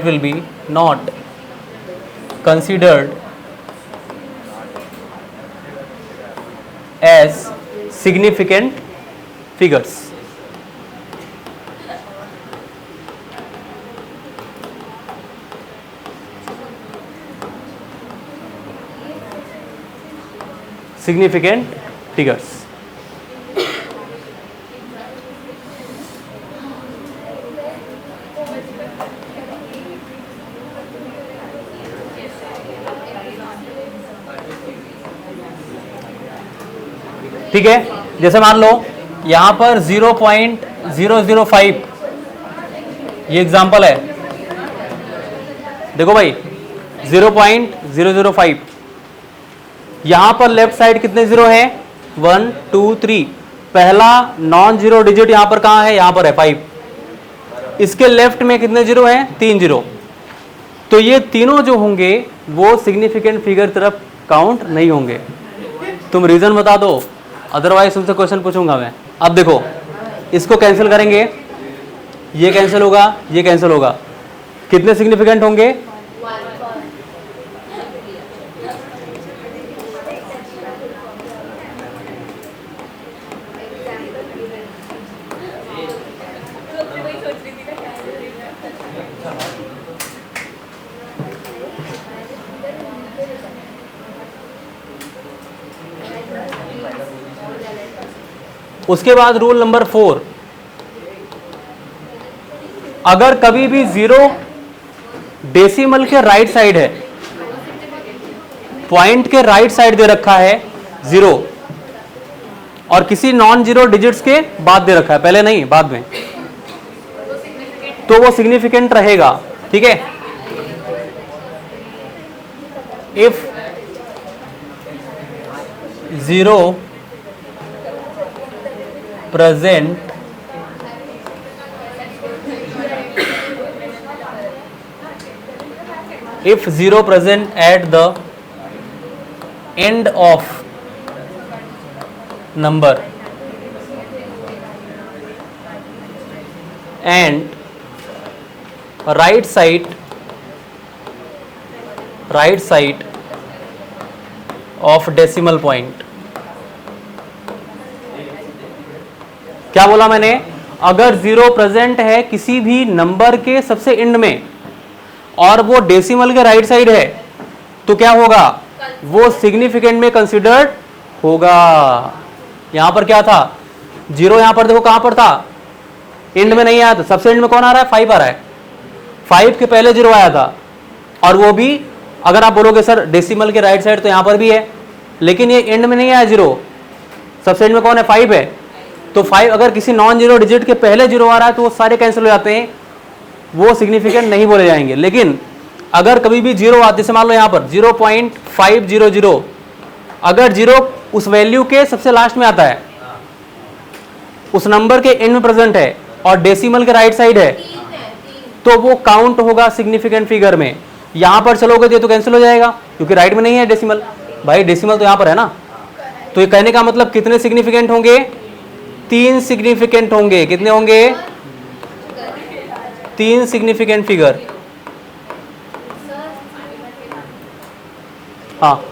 will be not considered as significant figures. Significant figures. ठीक है, जैसे मान लो यहां पर 0.005, ये एग्जांपल है, देखो भाई 0.005, यहां पर लेफ्ट साइड कितने जीरो हैं, 1 2 3, पहला नॉन जीरो डिजिट यहां पर कहां है, यहां पर है 5, इसके लेफ्ट में कितने जीरो हैं, 3 जीरो, तो ये तीनों जो होंगे वो सिग्निफिकेंट फिगर तरफ काउंट नहीं होंगे। तुम रीजन बता दो, अदरवाइज तुमसे क्वेश्चन पूछूंगा मैं। अब देखो इसको कैंसिल करेंगे, ये कैंसिल होगा, ये कैंसिल होगा, कितने सिग्निफिकेंट होंगे, उसके बाद रूल नंबर 4, अगर कभी भी जीरो डेसिमल के राइट साइड है, पॉइंट के राइट साइड दे रखा है जीरो, और किसी नॉन जीरो डिजिट्स के बाद दे रखा है, पहले नहीं बाद में, तो वो सिग्निफिकेंट रहेगा, ठीक है। If zero present if 0 present at the end of number and right side of decimal point. क्या बोला मैंने? अगर 0 प्रेजेंट है किसी भी नंबर के सबसे एंड में और वो डेसिमल के राइट साइड है तो क्या होगा? वो सिग्निफिकेंट में कंसिडर्ड होगा. यहां पर क्या था? 0 यहां पर देखो कहां पर था? एंड में नहीं आया था. सबसे एंड में कौन आ रहा है? 5 आ रहा है. 5 के पहले 0 आया था और वो भी अगर आप बोलोगे सर डेसिमल के राइट साइड तो यहां पर भी है, लेकिन ये एंड में नहीं आया 0. सबसे एंड में कौन है? 5 है. तो 5 अगर किसी नॉन जीरो डिजिट के पहले 0 आ रहा है तो वो सारे कैंसिल हो जाते हैं, वो सिग्निफिकेंट नहीं बोले जाएंगे. लेकिन अगर कभी भी 0 आते, जैसे मान लो यहाँ पर 0.500, अगर 0 उस वैल्यू के सबसे लास्ट में आता है, उस नंबर के एंड में प्रेजेंट है और डेसिमल के राइट साइड है, तो वो काउंट होगा सिग्निफिकेंट फिगर में. यहां पर चलोगे तो कैंसिल हो जाएगा क्योंकि राइट में नहीं है डेसिमल. भाई डेसिमल तो यहां पर है ना. तो ये कहने का मतलब कितने सिग्निफिकेंट होंगे? 3 सिग्निफिकेंट होंगे. कितने होंगे? 3 सिग्निफिकेंट फिगर. हाँ,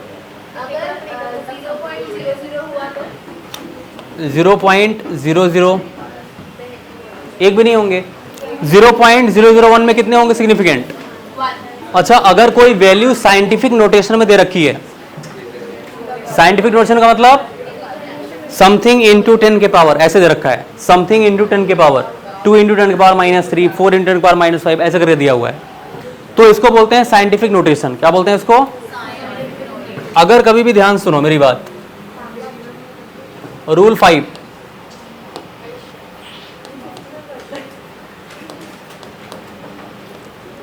0.00 एक भी नहीं होंगे. 0.001 में कितने होंगे सिग्निफिकेंट? अच्छा, अगर कोई वैल्यू साइंटिफिक नोटेशन में दे रखी है, साइंटिफिक नोटेशन का मतलब समथिंग इंटू 10 के पावर ऐसे दे रखा है, समथिंग इंटू 10 के पावर, 2 इंटू 10 के पावर -3, 4 इंटू 10 के पावर -5 ऐसे करके दिया हुआ है, तो इसको बोलते हैं साइंटिफिक नोटेशन. क्या बोलते हैं इसको? अगर कभी भी ध्यान सुनो मेरी बात, rule 5,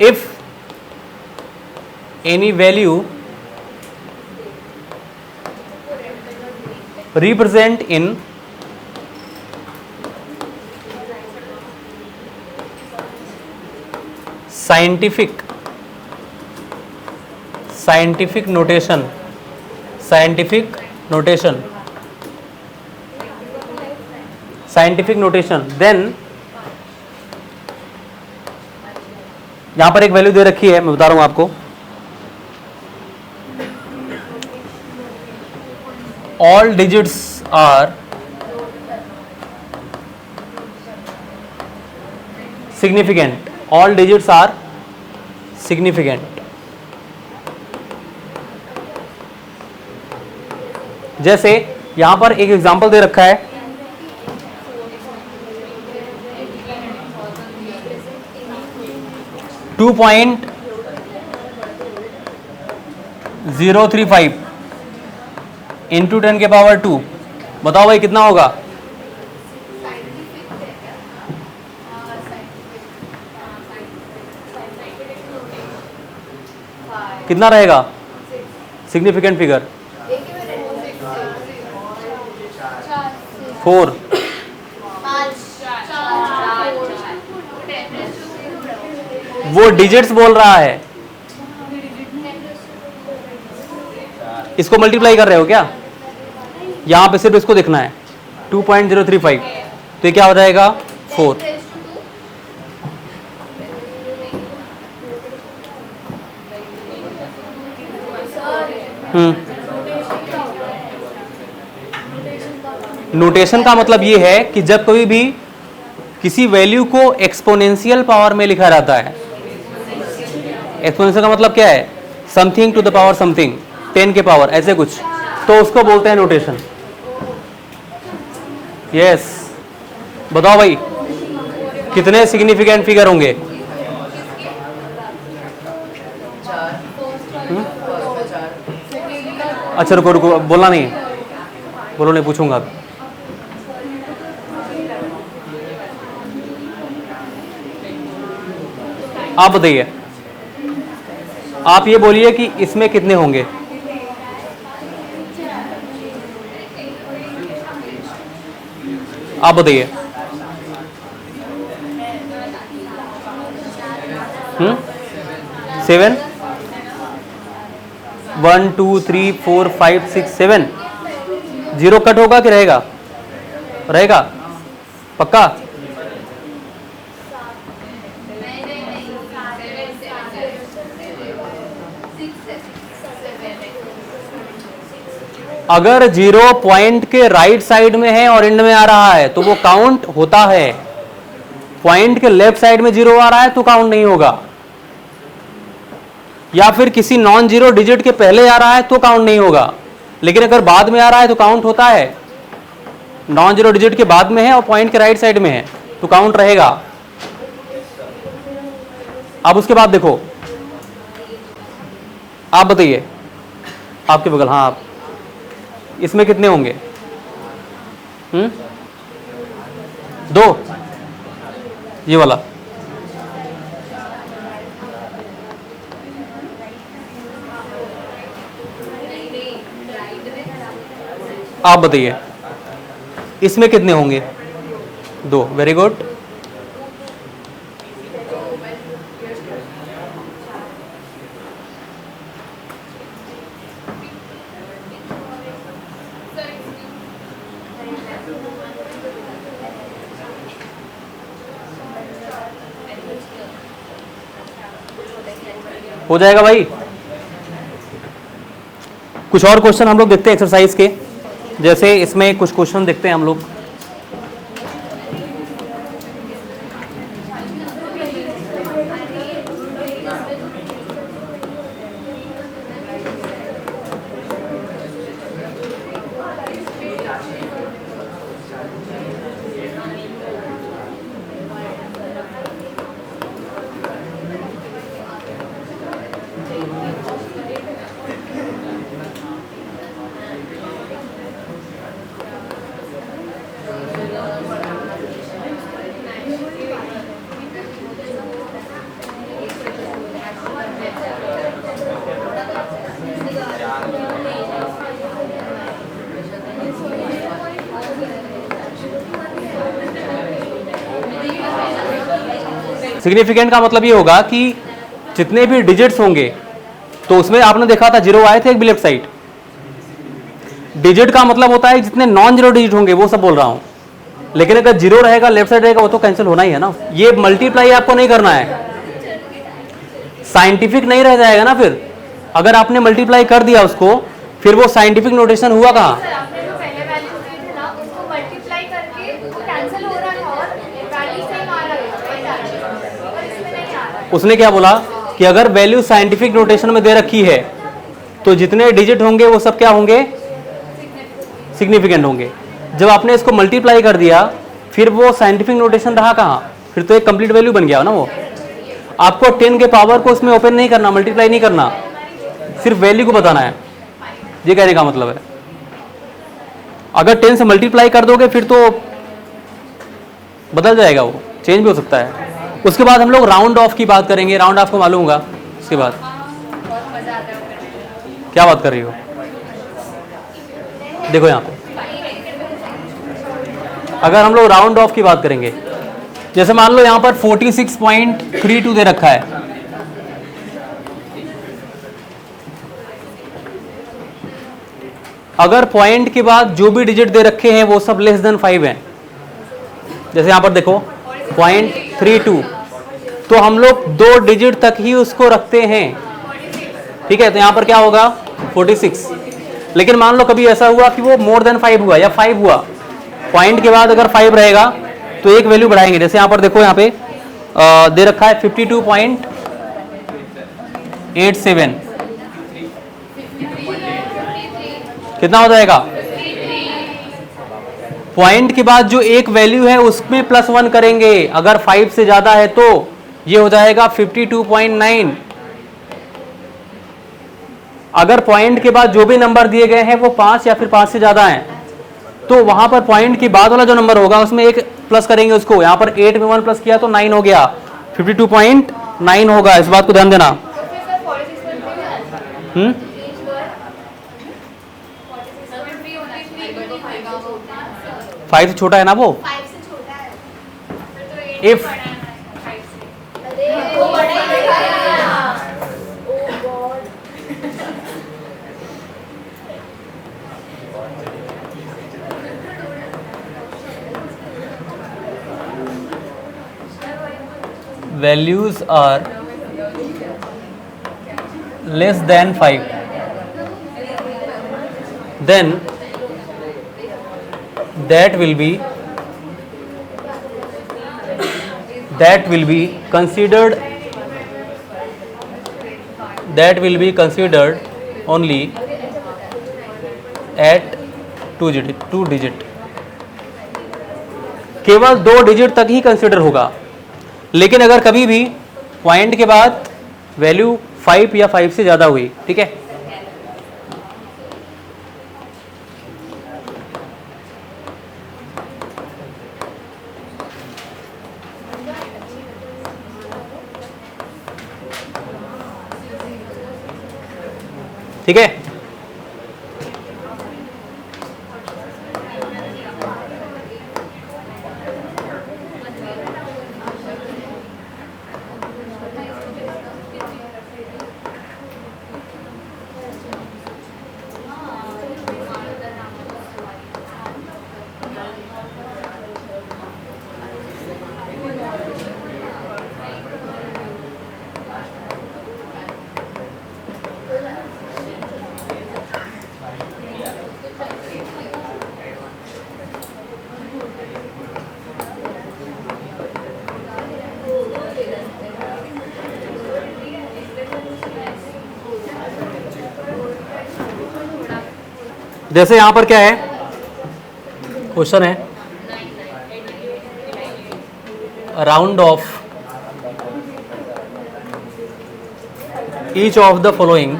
if any value represent in scientific notation then यहां पर एक वैल्यू दे रखी है, मैं बता रहा हूं आपको. all digits are significant. all digits are significant. जैसे यहां पर एक एग्जांपल दे रखा है, 2.035 इंटू 10 के पावर 2. बताओ भाई कितना होगा? कितना रहेगा सिग्निफिकेंट फिगर? 4. वो डिजिट्स बोल रहा है. इसको मल्टीप्लाई कर रहे हो क्या? यहां पे सिर्फ इसको देखना है 2.035, तो ये क्या हो जाएगा? 4. नोटेशन का मतलब ये है कि जब कभी भी किसी वैल्यू को एक्सपोनेंशियल पावर में लिखा जाता है, एक्सपोनेंशियल का मतलब क्या है? Something to the power something, 10 के पावर ऐसे कुछ, तो उसको बोलते हैं नोटेशन. यस, बताओ भाई कितने सिग्निफिकेंट फिगर होंगे? अच्छा रुको रुको, बोलना नहीं, बोलो नहीं, पूछूंगा. आप बताइए, आप ये बोलिए कि इसमें कितने होंगे? आप बताइए. 7 1 2 3 4 5 6 7 जीरो कट होगा कि रहेगा? रहेगा पक्का? अगर जीरो पॉइंट के राइट साइड में है और एंड में आ रहा है तो वो काउंट होता है। पॉइंट के लेफ्ट साइड में जीरो आ रहा है तो काउंट नहीं होगा। या फिर किसी नॉन जीरो डिजिट के पहले आ रहा है तो काउंट नहीं होगा, लेकिन अगर बाद में आ रहा है तो काउंट होता है। नॉन जीरो डिजिट के बाद में है और पॉइंट के राइट साइड में है तो काउंट रहेगा। अब उसके बाद देखो, आप बताइए, आपके बगल, हाँ आप, इसमें कितने होंगे? 2, ये वाला आप बताइए, इसमें कितने होंगे? 2, वेरी गुड। हो जाएगा भाई। कुछ और क्वेश्चन हम लोग देखते हैं एक्सरसाइज के, जैसे इसमें कुछ क्वेश्चन देखते हैं हम लोग। सिग्निफिकेंट का मतलब ये होगा कि जितने भी डिजिट्स होंगे, तो उसमें आपने देखा था जीरो आए थे एक भी लेफ्ट साइड। डिजिट का मतलब होता है जितने नॉन जीरो डिजिट होंगे वो सब बोल रहा हूं, लेकिन अगर जीरो रहेगा लेफ्ट साइड रहेगा वो तो कैंसिल होना ही है ना। ये मल्टीप्लाई आपको नहीं करना है, साइंटिफिक नहीं रह जाएगा ना फिर। अगर आपने मल्टीप्लाई कर दिया उसको, फिर वो साइंटिफिक नोटेशन हुआ कहां? आपने जो पहले वैल्यू दिए थे ना, उसको मल्टीप्लाई करके वो कैंसिल हो रहा था और वैल्यू सेम आ रहा था, और इसमें नहीं आ रहा। उसने क्या बोला कि अगर वैल्यू साइंटिफिक नोटेशन में दे रखी है तो जितने डिजिट होंगे वो सब क्या होंगे? सिग्निफिकेंट होंगे। जब आपने इसको मल्टीप्लाई कर दिया, फिर वो साइंटिफिक नोटेशन रहा कहां? फिर तो एक कंप्लीट वैल्यू बन गया ना वो। आपको 10 के पावर को उसमें ओपन नहीं करना, मल्टीप्लाई नहीं करना, सिर्फ वैल्यू को बताना है, ये कहने का मतलब है। अगर 10 से मल्टीप्लाई कर दोगे फिर तो बदल जाएगा, वो चेंज भी हो सकता है। उसके बाद हम लोग राउंड ऑफ की बात करेंगे। राउंड ऑफ को मालूम होगा। उसके बाद क्या बात कर रही हो? देखो यहाँ पे अगर हम लोग राउंड ऑफ की बात करेंगे, जैसे मान लो यहाँ पर 46.32 दे रखा है, अगर पॉइंट के बाद जो भी डिजिट दे रखे हैं वो सब लेस देन 5 हैं, जैसे यहाँ पर देखो 0.32, तो हम लोग 2 डिजिट तक ही उसको रखते हैं, ठीक है। तो यहाँ पर क्या होगा? 46। लेकिन मान लो कभी ऐसा हुआ कि वो मोर देन 5 हुआ या 5 हुआ, पॉइंट के बाद अगर 5 रहेगा तो एक वैल्यू बढ़ाएंगे। जैसे यहाँ पर देखो, यहाँ पे दे रखा है 52.87, कितना हो जाएगा? पॉइंट के बाद जो एक वैल्यू है उसमें +1 करेंगे, अगर 5 से ज्यादा है तो ये हो जाएगा 52.9। अगर पॉइंट के बाद जो भी नंबर दिए गए हैं वो 5 या फिर 5 से ज्यादा हैं, तो वहां पर पॉइंट के बाद वाला जो नंबर होगा उसमें एक प्लस करेंगे उसको। यहां पर 8 में 1 प्लस किया तो 9 हो गया, 52.9 होगा। इस बात को ध्यान देना। हम्म 5 से छोटा है ना वो। 5 से छोटा है, if values are less than 5, then that will be considered only at 2 digit, केवल 2 डिजिट तक ही कंसिडर होगा। लेकिन अगर कभी भी पॉइंट के बाद वैल्यू 5 या 5 से ज़्यादा हुई, ठीक है, ठीक है, जैसे यहां पर क्या है, क्वेश्चन है round of each of the following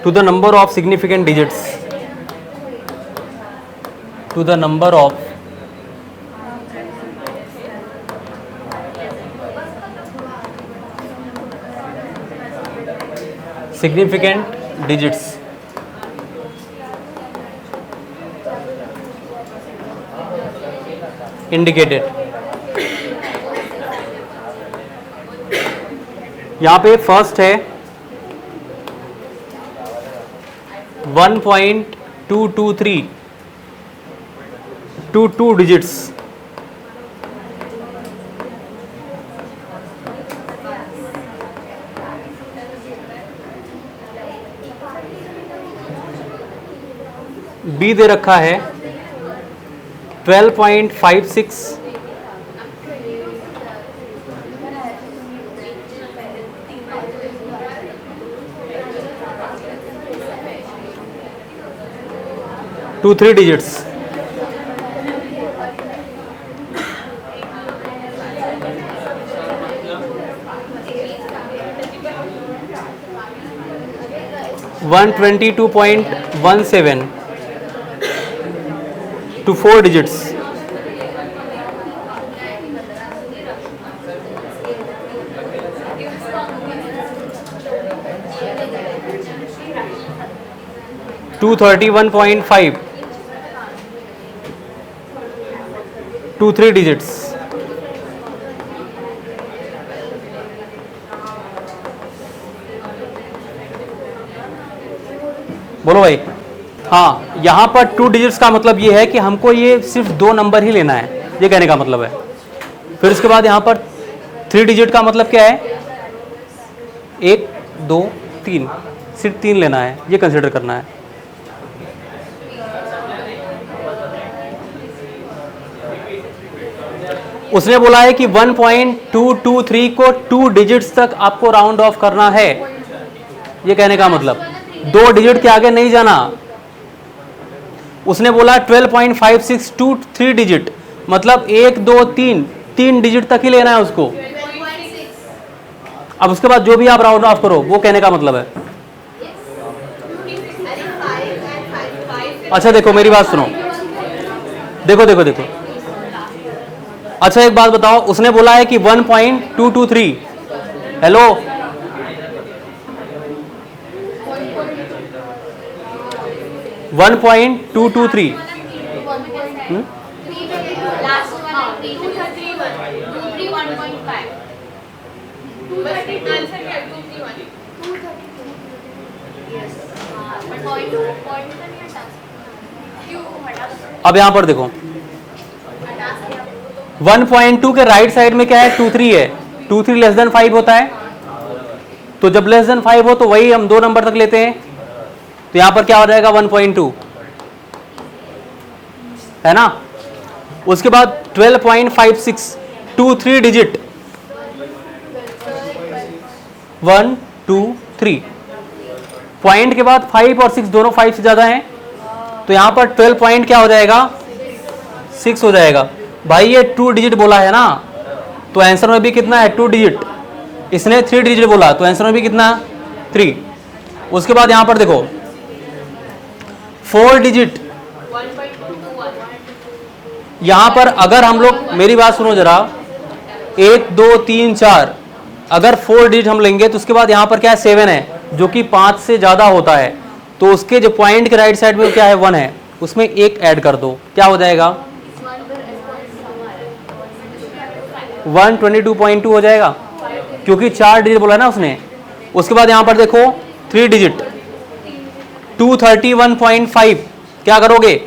to the number of significant digits, to the number of significant digits indicated। यहां पे फर्स्ट है 1.223 to 2 digits, बी दे रखा है 12.56 to 3 digits, $122.17 to 4 digits, $231.5 to 3 digits। बोलो भाई। हाँ, यहाँ पर 2 डिजिट्स का मतलब ये है कि हमको ये सिर्फ 2 नंबर ही लेना है, ये कहने का मतलब है। फिर उसके बाद यहाँ पर 3 डिजिट का मतलब क्या है, 1 2 3, सिर्फ 3 लेना है, ये कंसिडर करना है। उसने बोला है कि 1.223 को 2 डिजिट्स तक आपको राउंड ऑफ करना है, ये कहने का मतलब 2 डिजिट के आगे नहीं जाना। उसने बोला 12.56 टू 3 डिजिट, मतलब 1 2 3 डिजिट तक ही लेना है उसको। अब उसके बाद जो भी आप राउंड ऑफ करो, वो कहने का मतलब है। अच्छा देखो, मेरी बात सुनो, देखो देखो देखो। अच्छा एक बात बताओ, उसने बोला है कि 1.223, हेलो 1.223, पॉइंट तो नहीं हटा सकते। क्यों हटा सकते? अब यहाँ पर देखो हटा सकते हैं। 1.2 के राइट साइड में क्या है, 2 3 है। 2 3 लेस देन 5 होता है, तो जब लेस देन 5 हो तो वही हम 2 नंबर तक लेते हैं, तो यहाँ पर क्या हो जाएगा 1.2, है ना। उसके बाद 12.56, 2 3 डिजिट, 1 2 3, पॉइंट के बाद 5 और 6 दोनों 5 से ज्यादा हैं, तो यहाँ पर 12 पॉइंट क्या हो जाएगा 6 हो जाएगा। भाई ये 2 डिजिट बोला है ना, तो आंसर में भी कितना है 2 डिजिट, इसने 3 डिजिट बोला तो आंसर में भी कितना 3। उसके बाद यहां पर देखो 4 डिजिट, यहां पर अगर हम लोग, मेरी बात सुनो जरा, 1 2 3 4, अगर 4 डिजिट हम लेंगे तो उसके बाद यहां पर क्या है 7 है, जो कि 5 से ज्यादा होता है, तो उसके जो पॉइंट के राइट साइड में क्या है 1 है, उसमें एक ऐड कर दो, क्या हो जाएगा 122.2 हो जाएगा, क्योंकि 4 डिजिट बोला ना उसने। उसके बाद यहां पर देखो 3 डिजिट 231.5, क्या करोगे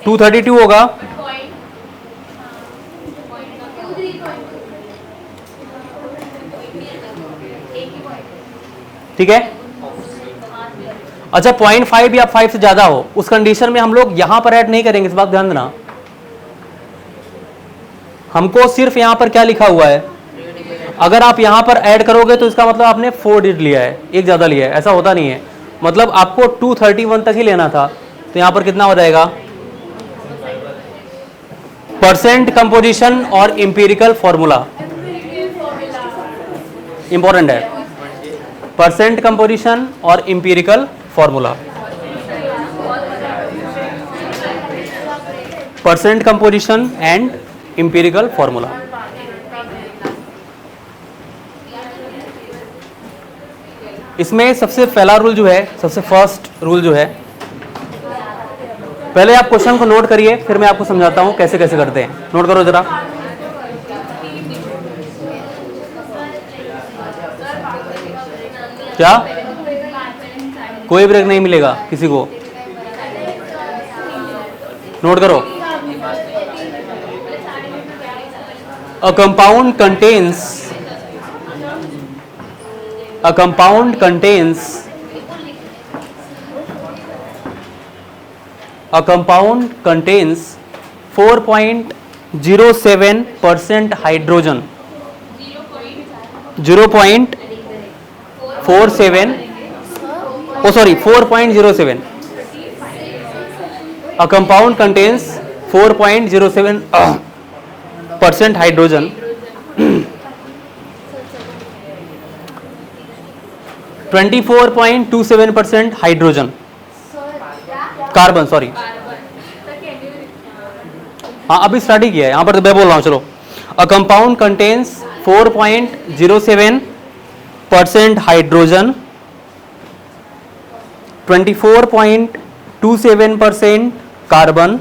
232 होगा, ठीक है। अच्छा 0.5 या 5 से ज्यादा हो, उस कंडीशन में हम लोग यहां पर ऐड नहीं करेंगे, इस बात ध्यान देना। हमको सिर्फ यहां पर क्या लिखा हुआ है, अगर आप यहां पर ऐड करोगे तो इसका मतलब आपने 4 डिजिट लिया है, एक ज्यादा लिया है, ऐसा होता नहीं है। मतलब आपको 231 तक ही लेना था, तो यहां पर कितना हो जाएगा। परसेंट कंपोजिशन और इंपीरिकल फॉर्मूला इंपॉर्टेंट है, परसेंट कंपोजिशन और empirical formula. Percent composition and empirical formula. इसमें सबसे पहला रूल जो है, सबसे फर्स्ट रूल जो है, पहले आप क्वेश्चन को नोट करिए, फिर मैं आपको समझाता हूं कैसे कैसे करते हैं। नोट करो जरा। क्या कोई ब्रेक नहीं मिलेगा किसी को, नोट करो। A compound contains a compound contains a compound contains 4.07% hydrogen, 0.47, oh sorry 4.07, a compound contains 4.07% hydrogen, 24.27% hydrogen, carbon, sorry हाँ अभी स्टडी किया है, यहां पर तो मैं बोल रहा हूं। चलो, a compound contains 4.07% hydrogen, 24.27% carbon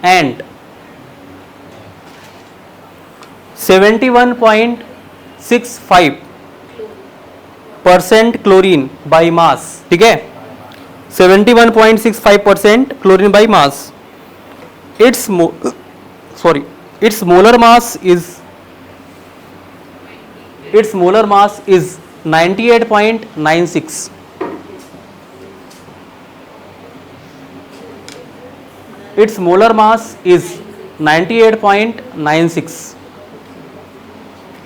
and 71.65% chlorine by mass, ठीक है। 71.65% chlorine by mass. its molar mass is 98.96. its molar mass is 98.96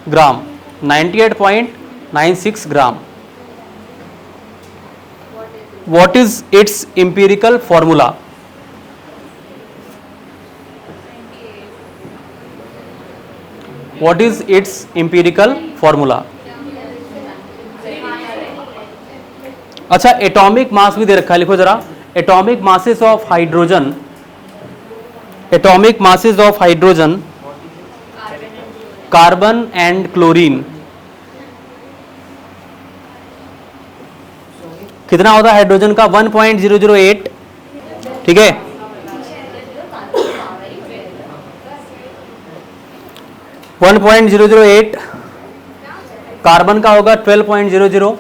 gram, 98.96 gram. What is its empirical formula? What is its empirical formula? अच्छा, atomic mass भी दे रखा है, लिखो जरा। Atomic masses of hydrogen, atomic masses of hydrogen, carbon and chlorine कितना होता है hydrogen का 1.008, ठीक है। कार्बन का होगा 12.00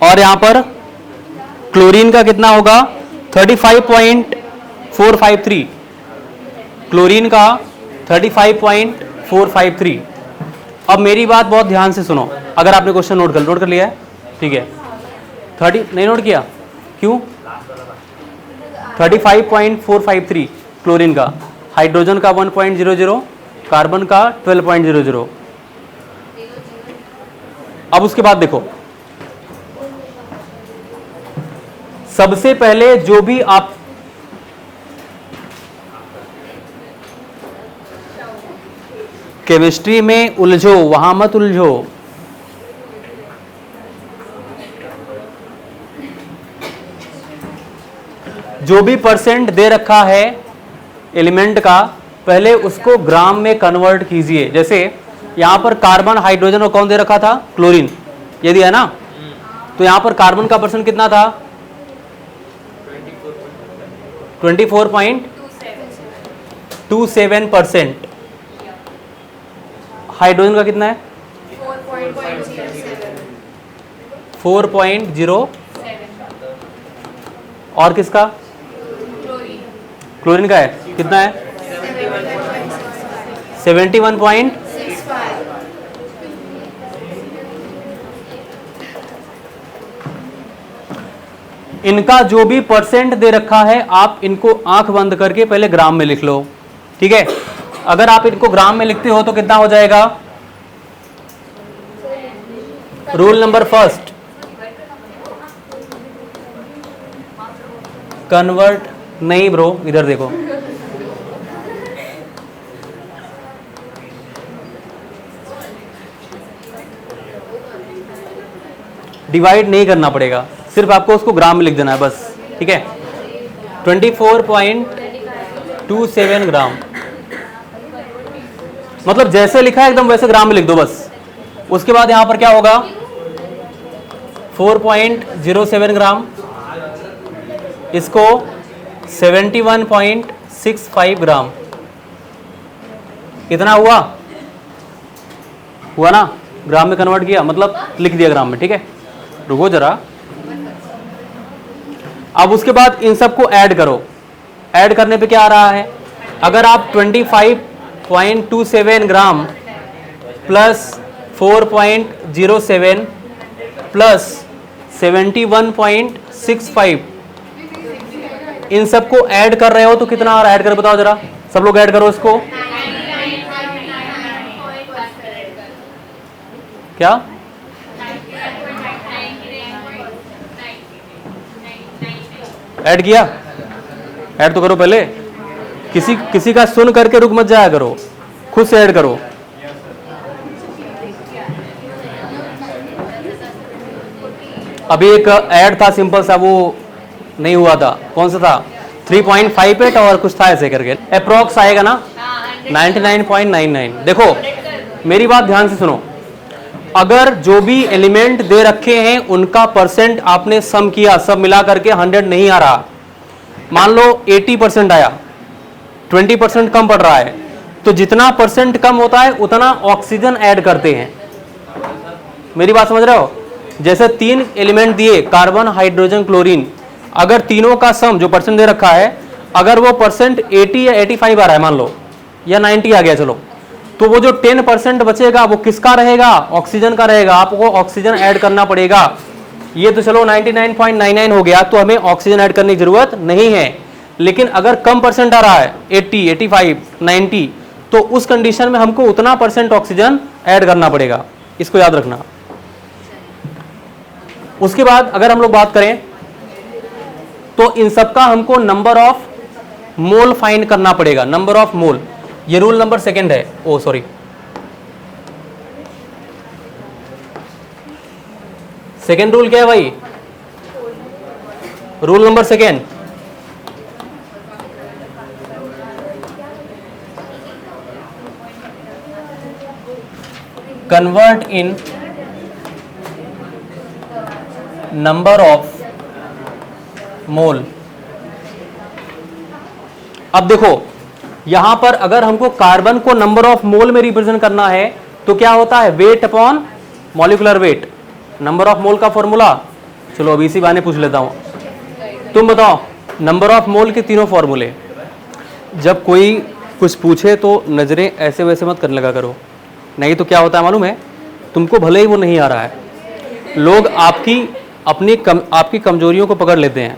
और यहां पर क्लोरीन का कितना होगा 35.453, क्लोरीन का 35.453। अब मेरी बात बहुत ध्यान से सुनो, अगर आपने क्वेश्चन नोट कर लिया है, ठीक है। 30 नहीं नोट किया, क्यों? 35.453 क्लोरीन का, हाइड्रोजन का 1.00, कार्बन का 12.00। अब उसके बाद देखो, सबसे पहले जो भी आप केमिस्ट्री में उलझो, वहां मत उलझो। जो भी परसेंट दे रखा है एलिमेंट का, पहले उसको ग्राम में कन्वर्ट कीजिए। जैसे यहां पर कार्बन, हाइड्रोजन और कौन दे रखा था? क्लोरीन, यदि है ना, तो यहां पर कार्बन का परसेंट कितना था? 24.27%। हाइड्रोजन का कितना है? 4.07। और किसका? क्लोरीन का है कितना है? 71.65। इनका जो भी परसेंट दे रखा है, आप इनको आंख बंद करके पहले ग्राम में लिख लो, ठीक है। अगर आप इनको ग्राम में लिखते हो तो कितना हो जाएगा? रूल नंबर फर्स्ट, कन्वर्ट नहीं ब्रो, इधर देखो, डिवाइड नहीं करना पड़ेगा, सिर्फ आपको उसको ग्राम में लिख देना है बस, ठीक है। 24.27 ग्राम, मतलब जैसे लिखा है एकदम वैसे ग्राम में लिख दो बस। उसके बाद यहां पर क्या होगा? 4.07 ग्राम, इसको 71.65 ग्राम, इतना हुआ ना, ग्राम में कन्वर्ट किया, मतलब लिख दिया ग्राम में, ठीक है। रुको जरा, अब उसके बाद इन सबको ऐड करो। ऐड करने पे क्या आ रहा है? अगर आप 25.27 ग्राम प्लस 4.07 प्लस 71.65 इन सबको ऐड कर रहे हो तो कितना आ रहा है? ऐड कर बताओ जरा, सब लोग ऐड करो इसको। क्या? ऐड किया? ऐड तो करो पहले, किसी का सुन करके रुक मत जाया करो, खुद से ऐड करो। अभी एक ऐड था सिंपल सा, वो नहीं हुआ था, कौन सा था? 3.58 और कुछ था ऐसे करके, अप्रोक्स आएगा ना 99.99। देखो मेरी बात ध्यान से सुनो, अगर जो भी एलिमेंट दे रखे हैं उनका परसेंट आपने सम किया, सब मिला करके 100 नहीं आ रहा, मान लो 80% आया, 20% कम पड़ रहा है, तो जितना परसेंट कम होता है उतना ऑक्सीजन ऐड करते हैं। मेरी बात समझ रहे हो? जैसे 3 एलिमेंट दिए, कार्बन, हाइड्रोजन, क्लोरीन, अगर तीनों का सम जो परसेंट दे रखा है, अगर वो परसेंट 80 या 85 आ रहा है मान लो, या 90 आ गया चलो, तो वो जो 10% बचेगा वो किसका रहेगा? ऑक्सीजन का रहेगा। आपको ऑक्सीजन ऐड करना पड़ेगा। ये तो चलो 99.99 हो गया, तो हमें ऑक्सीजन ऐड करने की जरूरत नहीं है। लेकिन अगर कम परसेंट आ रहा है 80, 85, 90, तो उस कंडीशन में हमको उतना परसेंट ऑक्सीजन ऐड करना पड़ेगा, इसको याद रखना। उसके बाद अगर हम लोग बात करें तो इन सबका हमको नंबर ऑफ मोल फाइंड करना पड़ेगा, नंबर ऑफ मोल। ये रूल नंबर सेकंड है, ओ सॉरी, सेकंड रूल क्या है भाई? Rule number second, convert in number of मोल। अब देखो यहां पर अगर हमको कार्बन को नंबर ऑफ मोल में रिप्रेजेंट करना है तो क्या होता है, wait upon molecular wait, number of मोल का फॉर्मूला। चलो अभी इसी बहाने पूछ लेता हूँ, तुम बताओ नंबर ऑफ मोल के तीनों फॉर्मूले। जब कोई कुछ पूछे तो नज़रें ऐसे वैसे मत करने लगा करो, नहीं तो क्या होता है मालूम है, तुमको भले ही वो नहीं आ रहा है, लोग आपकी कमजोरियों को पकड़ लेते हैं।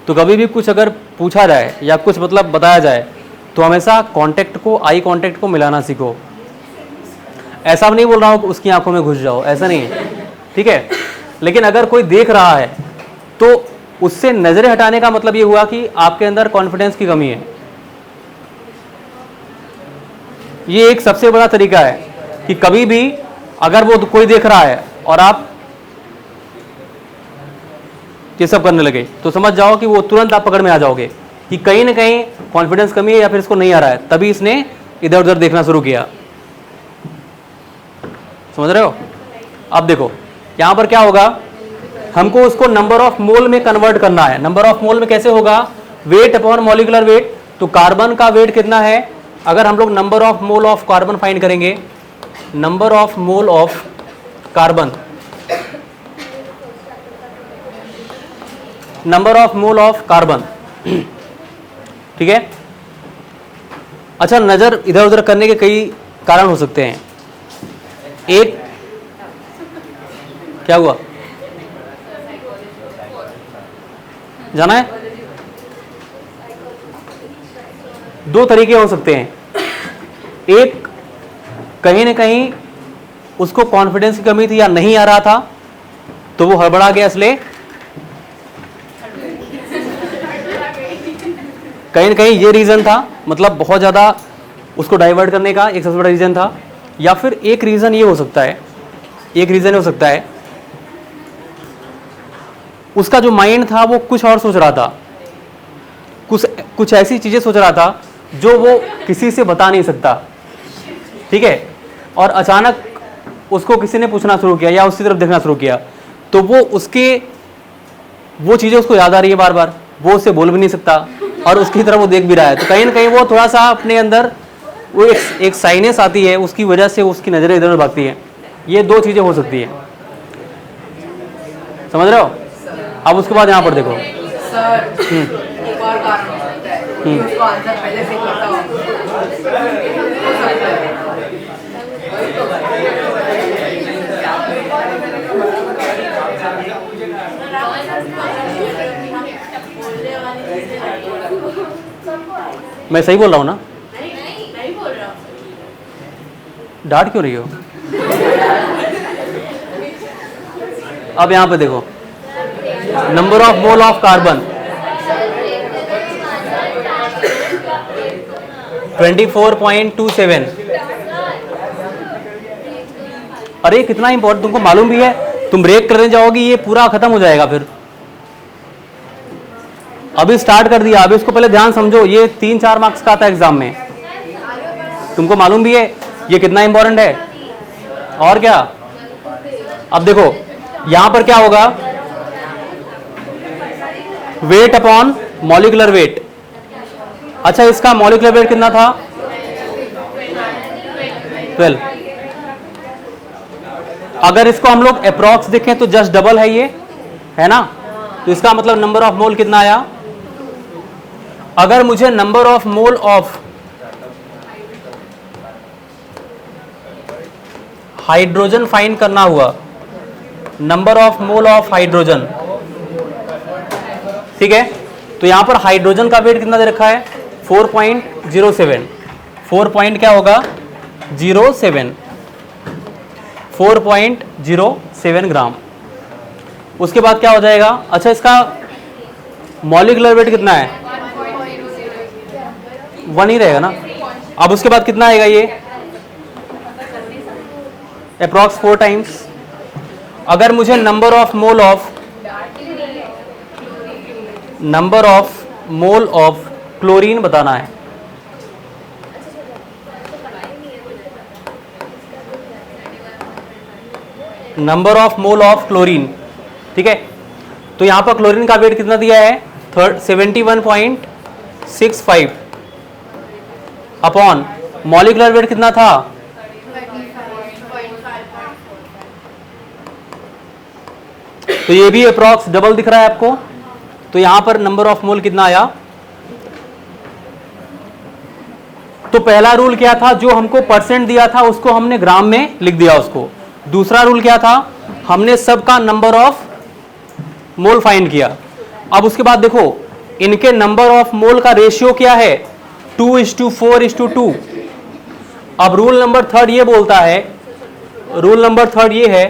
तो कभी भी कुछ अगर पूछा जाए या कुछ मतलब बताया जाए तो हमेशा आई कांटेक्ट को मिलाना सीखो। ऐसा नहीं बोल रहा हूँ कि उसकी आंखों में घुस जाओ, ऐसा नहीं है, ठीक है। लेकिन अगर कोई देख रहा है तो उससे नजरें हटाने का मतलब ये हुआ कि आपके अंदर कॉन्फिडेंस की कमी है। ये एक सबसे बड़ा तरीका है कि कभी भी अगर वो कोई देख रहा है और आप ये सब करने लगे तो समझ जाओ कि वो तुरंत आप पकड़ में आ जाओगे कि कहीं ना कहीं कॉन्फिडेंस कमी है या फिर इसको नहीं आ रहा है, तभी इसने इधर उधर देखना शुरू किया। समझ रहे हो? अब देखो यहां पर क्या होगा, हमको उसको नंबर ऑफ मोल में कन्वर्ट करना है। नंबर ऑफ मोल में कैसे होगा, वेट अपॉन मॉलिकुलर वेट। तो कार्बन का वेट कितना है, अगर हम लोग number of mole of carbon find करेंगे, number of mole of carbon, number of mole of carbon, ठीक है। अच्छा, नजर इधर उधर करने के कई कारण हो सकते हैं। एक, क्या हुआ, जाना है? दो तरीके हो सकते हैं। एक, कहीं ना कहीं उसको कॉन्फिडेंस की कमी थी या नहीं आ रहा था तो वो हड़बड़ा गया, इसलिए कहीं ना कहीं ये रीजन था, मतलब बहुत ज्यादा उसको डाइवर्ट करने का एक सबसे बड़ा रीजन था। या फिर एक रीजन ये हो सकता है, उसका जो माइंड था वो कुछ और सोच रहा था, कुछ ऐसी चीजें सोच रहा था जो वो किसी से बता नहीं सकता, ठीक है। और अचानक उसको किसी ने पूछना शुरू किया या उसकी तरफ देखना शुरू किया तो वो चीजें उसको याद आ रही है बार बार, वो उससे बोल भी नहीं सकता और उसकी तरफ वो देख भी रहा है। तो कहीं ना कहीं वो थोड़ा सा अपने अंदर वो एक साइनेस आती है, उसकी वजह से उसकी नजरें इधर उधर भागती हैं। ये दो चीजें हो सकती हैं, समझ रहे हो? अब उसके बाद यहाँ पर देखो सर, एक और कारण हो सकता है कि उसको आंसर पहले से पता हो सकता है। मैं सही बोल रहा हूँ ना? नहीं बोल रहा हूँ। डांट क्यों रही हो? अब यहाँ पे देखो, number of mole of carbon 24.27। अरे कितना इंपॉर्टेंट, तुमको मालूम भी है, तुम ब्रेक करने जाओगी ये पूरा खत्म हो जाएगा फिर। अभी स्टार्ट कर दिया, अभी इसको पहले ध्यान समझो, ये 3-4 मार्क्स का आता है एग्जाम में, तुमको मालूम भी है ये कितना इंपॉर्टेंट है। और क्या, अब देखो यहां पर क्या होगा, वेट अपॉन मॉलिकुलर वेट। अच्छा, इसका मॉलिकुलर वेट कितना था, 12। अगर इसको हम लोग अप्रॉक्स देखें तो जस्ट डबल है ये, है ना? तो इसका मतलब नंबर ऑफ मोल कितना आया। अगर मुझे number of mole of hydrogen find करना हुआ, number of mole of hydrogen, ठीक है, तो यहां पर हाइड्रोजन का वेट कितना दे रखा है, 4.07। 4 पॉइंट क्या होगा, 07, 4.07 ग्राम। उसके बाद क्या हो जाएगा, अच्छा इसका मॉलिकुलर वेट कितना है, 1 ही रहेगा ना। अब उसके बाद कितना आएगा ये, अप्रॉक्स 4 टाइम्स। अगर मुझे number of mole of chlorine बताना है, number of mole of chlorine, ठीक है, तो यहां पर क्लोरीन का वेट कितना दिया है, 71.65 अपॉन मॉलिकुलर वेट कितना था, तो ये भी अप्रॉक्स डबल दिख रहा है आपको। तो यहां पर नंबर ऑफ मोल कितना आया? तो पहला रूल क्या था? जो हमको परसेंट दिया था उसको हमने ग्राम में लिख दिया उसको। दूसरा रूल क्या था? हमने सबका नंबर ऑफ मोल फाइंड किया। अब उसके बाद देखो इनके नंबर ऑफ मोल का रेशियो क्या है? 2:4:2। अब रूल नंबर थर्ड ये बोलता है, रूल नंबर थर्ड ये है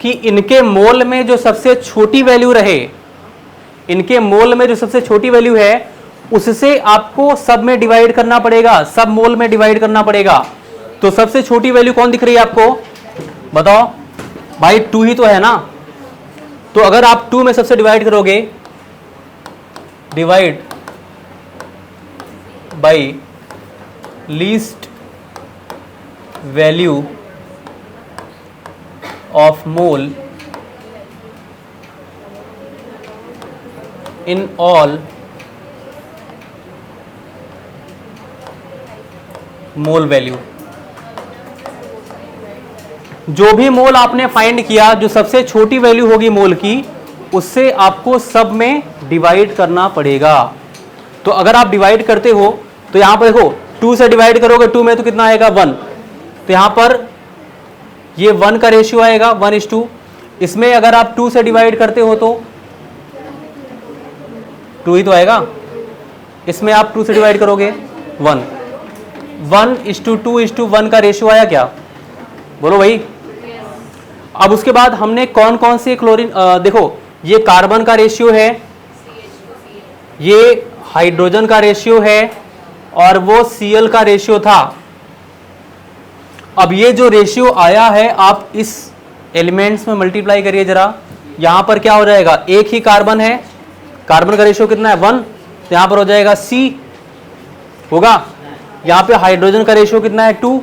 कि इनके मोल में जो सबसे छोटी वैल्यू रहे, इनके मोल में जो सबसे छोटी वैल्यू है उससे आपको सब में डिवाइड करना पड़ेगा, सब मोल में डिवाइड करना पड़ेगा। तो सबसे छोटी वैल्यू कौन दिख रही है आपको? बताओ भाई, 2 ही तो है ना। तो अगर आप 2 में सबसे डिवाइड करोगे, divide by least value of mole in all mole value. जो भी मोल आपने फाइंड किया, जो सबसे छोटी वैल्यू होगी मोल की, उससे आपको सब में डिवाइड करना पड़ेगा। तो अगर आप डिवाइड करते हो तो यहां पर देखो 2 से डिवाइड करोगे, 2 में तो कितना आएगा? 1। तो यहां पर ये 1 का रेशियो आएगा 1:2। इसमें अगर आप 2 से डिवाइड करते हो तो 2 ही तो आएगा। इसमें आप 2 से डिवाइड करोगे 1। 1:2:1 का रेशियो आया क्या? बोलो भाई। अब उसके बाद हमने कौन कौन से क्लोरीन, देखो ये कार्बन का रेशियो है, ये हाइड्रोजन का रेशियो है और वो Cl का रेशियो था। अब ये जो रेशियो आया है आप इस एलिमेंट्स में मल्टीप्लाई करिए जरा। यहां पर क्या हो जाएगा? एक ही कार्बन है, कार्बन का रेशियो कितना है? 1। तो यहां पर हो जाएगा C होगा। यहां पे हाइड्रोजन का रेशियो कितना है? 2।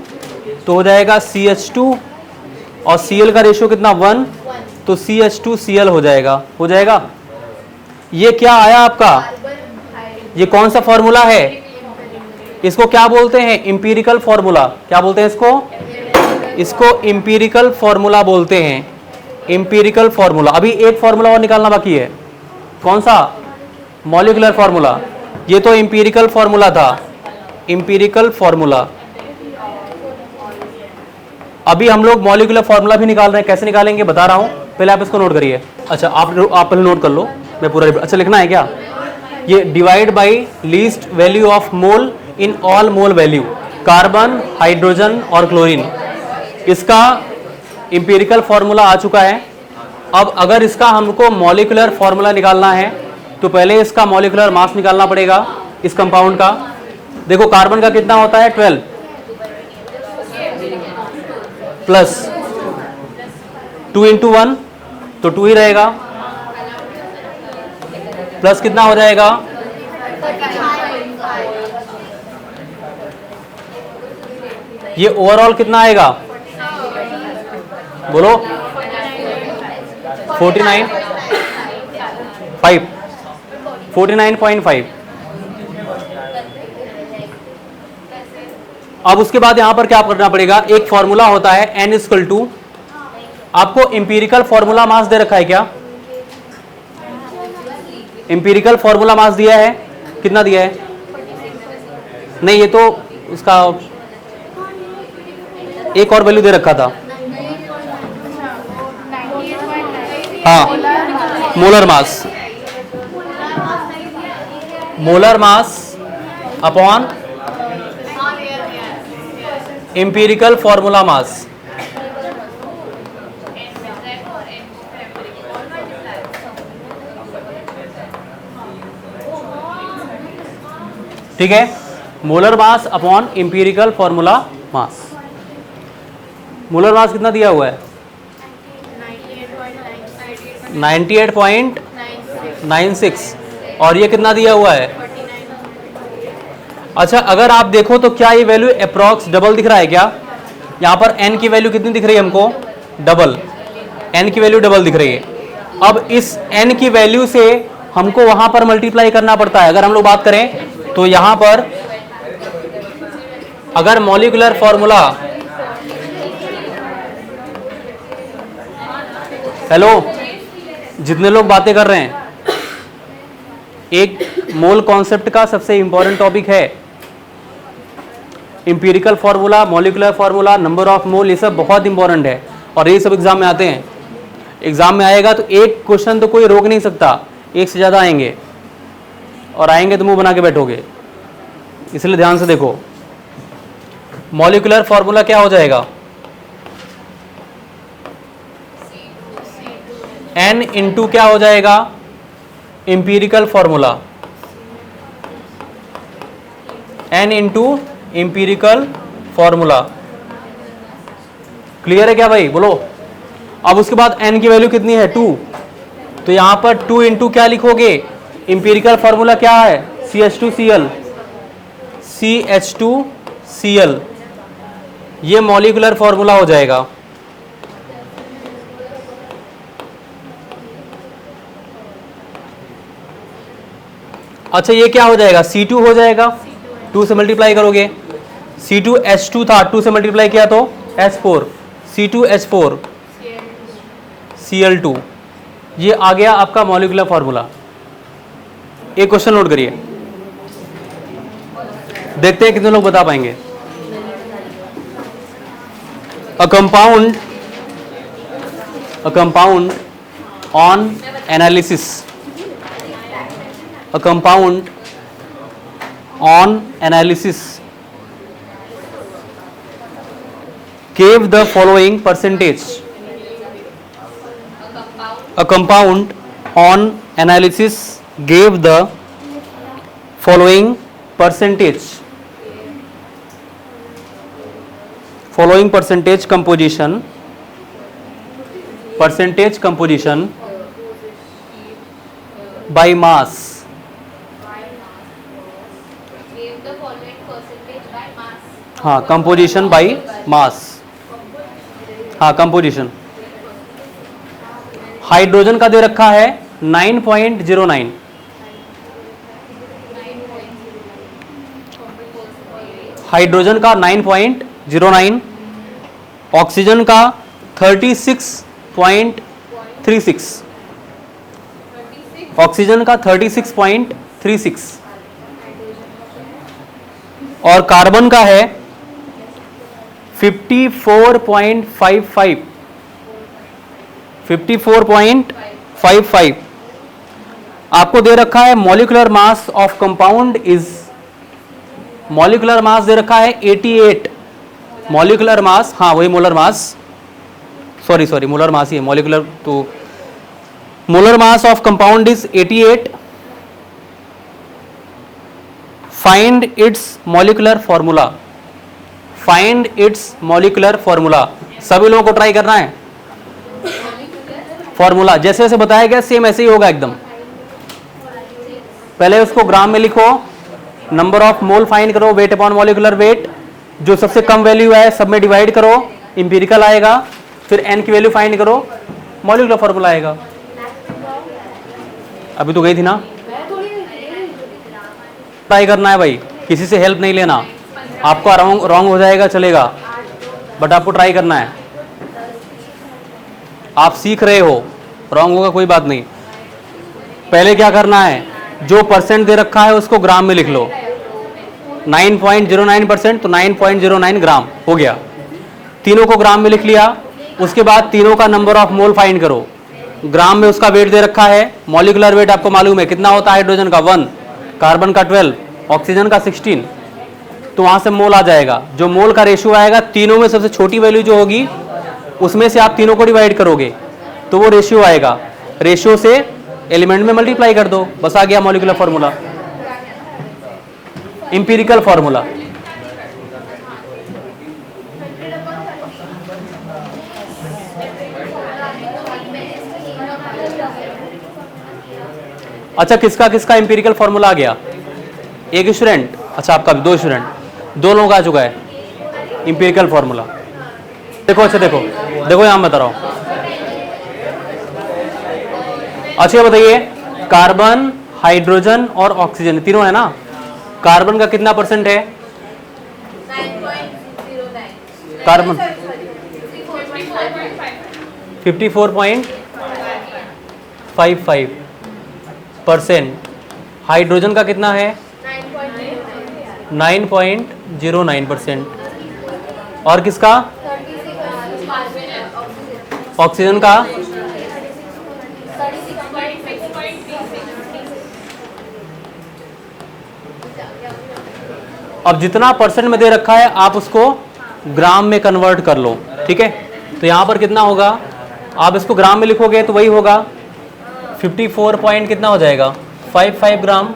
तो हो जाएगा CH2 और Cl का रेशियो कितना? 1। तो CH2Cl हो जाएगा। ये क्या आया आपका? ये कौन सा फॉर्मूला है? इसको क्या बोलते हैं? Empirical formula. क्या बोलते हैं इसको? इसको इंपीरिकल फॉर्मूला बोलते हैं। Empirical formula. अभी एक फॉर्मूला और निकालना बाकी है। कौन सा? Molecular formula. ये तो इंपीरिकल फॉर्मूला था, इंपीरिकल फॉर्मूला। अभी हम लोग मॉलिक्यूलर फॉर्मूला भी निकाल रहे हैं। कैसे निकालेंगे बता रहा हूं, पहले आप इसको नोट करिए। अच्छा आप पहले नोट कर लो, मैं पूरा। अच्छा लिखना है क्या? ये divide by least value of mole in all mole value, carbon, hydrogen और क्लोरीन। इसका इंपीरिकल फॉर्मूला आ चुका है। अब अगर इसका हमको मॉलिक्यूलर फॉर्मूला निकालना है तो पहले इसका मॉलिक्यूलर मास निकालना पड़ेगा इस कंपाउंड का। देखो कार्बन का कितना होता है? 12 प्लस 2 × 1 तो 2 ही रहेगा, प्लस कितना हो जाएगा? ये ओवरऑल कितना आएगा? बोलो 49.5। अब उसके बाद यहां पर क्या करना पड़ेगा? एक फॉर्मूला होता है n = आपको इंपीरिकल फॉर्मूला मास दे रखा है क्या? इंपीरिकल फॉर्मूला मास दिया है, कितना दिया है? नहीं, ये तो उसका एक और वैल्यू दे रखा था। हाँ, molar mass. Molar mass upon empirical formula mass. ठीक है, molar mass upon empirical formula mass. Molar mass कितना दिया हुआ है? 98.96। और ये कितना दिया हुआ है? अच्छा अगर आप देखो तो क्या ये वैल्यू अप्रॉक्स डबल दिख रहा है क्या? यहाँ पर n की वैल्यू कितनी दिख रही है हमको? डबल। n की वैल्यू डबल दिख रही है। अब इस n की वैल्यू से हमको वहां पर मल्टीप्लाई करना पड़ता है। अगर हम लोग बात करें तो यहां पर अगर मॉलिक्यूलर फॉर्मूला हेलो, जितने लोग बातें कर रहे हैं, एक मोल कॉन्सेप्ट का सबसे इंपॉर्टेंट टॉपिक है empirical formula, molecular formula, number of मोल, ये सब बहुत इंपॉर्टेंट है और ये सब एग्जाम में आते हैं। एग्जाम में आएगा तो एक क्वेश्चन तो कोई रोक नहीं सकता, एक से ज़्यादा आएंगे और आएंगे तो मुंह बना के बैठोगे, इसलिए ध्यान से देखो। मॉलिक्यूलर फार्मूला क्या हो जाएगा? n इंटू क्या हो जाएगा? Empirical formula, n into empirical formula. Clear है क्या भाई? बोलो। अब उसके बाद n की वैल्यू कितनी है? 2। तो यहां पर 2 इंटू क्या लिखोगे? इंपीरिकल फार्मूला क्या है? CH2Cl, CH2Cl, ये मॉलिक्यूलर फार्मूला हो जाएगा। अच्छा, ये क्या हो जाएगा? C2 हो जाएगा, 2 से मल्टीप्लाई करोगे। C2H2 था, 2 से मल्टीप्लाई किया तो H4, C2H4 Cl2, ये आ गया आपका मॉलिक्यूलर फार्मूला। एक क्वेश्चन नोट करिए, देखते हैं कितने लोग बता पाएंगे। A compound on analysis, a compound on analysis gave the following percentage. A compound on analysis gave the following percentage. Following percentage composition by mass. हाँ, कंपोजिशन बाय मास। हाँ, कंपोजिशन। हाइड्रोजन का दे रखा है 9.09, हाइड्रोजन का 9.09, oxygen का 36.36, oxygen का 36.36 और carbon का है 54.55, 54.55। आपको दे रखा है molecular mass of compound is, molecular mass दे रखा है 88, मॉलिक्यूलर मास, हाँ वही molar mass, sorry molar mass ही है, मॉलिक्यूलर तो molar mass of compound is 88। Find its molecular formula, find its molecular formula. सभी लोगों को ट्राई करना है फॉर्मूला, जैसे जैसे बताया गया सेम ऐसे ही होगा एकदम। पहले उसको ग्राम में लिखो, नंबर ऑफ मोल फाइंड करो, वेट अपॉन मॉलिक्यूलर वेट, जो सबसे कम वैल्यू है सब में डिवाइड करो, इंपीरिकल आएगा, फिर n की वैल्यू फाइंड करो, मॉलिक्यूलर फॉर्मूला आएगा। अभी तो गई थी ना, ट्राई करना है भाई, किसी से हेल्प नहीं लेना। आपका रॉन्ग हो जाएगा चलेगा, बट आपको ट्राई करना है। आप सीख रहे हो, रॉन्ग होगा कोई बात नहीं। पहले क्या करना है, जो परसेंट दे रखा है उसको ग्राम में लिख लो। 9.09% तो 9.09 ग्राम हो गया। तीनों को ग्राम में लिख लिया, उसके बाद तीनों का नंबर ऑफ मोल फाइंड करो। ग्राम में उसका वेट दे रखा है, मॉलिक्यूलर वेट आपको मालूम है कितना होता है, हाइड्रोजन का 1, कार्बन का 12, ऑक्सीजन का 16, तो वहां से मोल आ जाएगा। जो मोल का रेशियो आएगा, तीनों में सबसे छोटी वैल्यू जो होगी उसमें से आप तीनों को डिवाइड करोगे तो वो रेशियो आएगा। रेशियो से एलिमेंट में मल्टीप्लाई कर दो, बस आ गया मॉलिक्यूलर फॉर्मूला, इंपीरिकल फॉर्मूला। अच्छा, किसका किसका इंपीरिकल फॉर्मूला आ गया? एक स्टूडेंट, अच्छा आपका भी, 2 स्टूडेंट, 2 लोगों का आ चुका है इंपीरिकल फॉर्मूला। देखो, अच्छा देखो यहां बता रहा हूं। अच्छा बताइए, कार्बन, हाइड्रोजन और ऑक्सीजन तीनों है ना। कार्बन का कितना परसेंट है? 9.09, कार्बन 54.55, 9.55%। हाइड्रोजन का कितना है? 9.09%। और किसका? ऑक्सीजन का? अब जितना परसेंट में दे रखा है आप उसको ग्राम में कन्वर्ट कर लो, ठीक है। तो यहाँ पर कितना होगा, आप इसको ग्राम में लिखोगे तो वही होगा 54 पॉइंट कितना हो जाएगा 55 ग्राम।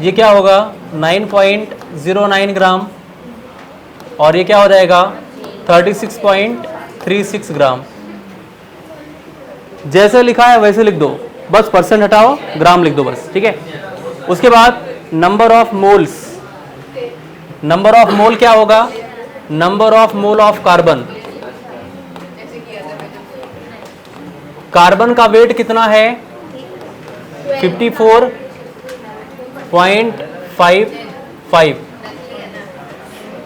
ये क्या होगा 9.09 ग्राम, और ये क्या हो जाएगा 36.36 ग्राम। जैसे लिखा है वैसे लिख दो, बस परसेंट हटाओ, ग्राम लिख दो बस, ठीक है। उसके बाद number of moles, number of मोल क्या होगा, number of mole of carbon. Carbon का वेट कितना है 54.55,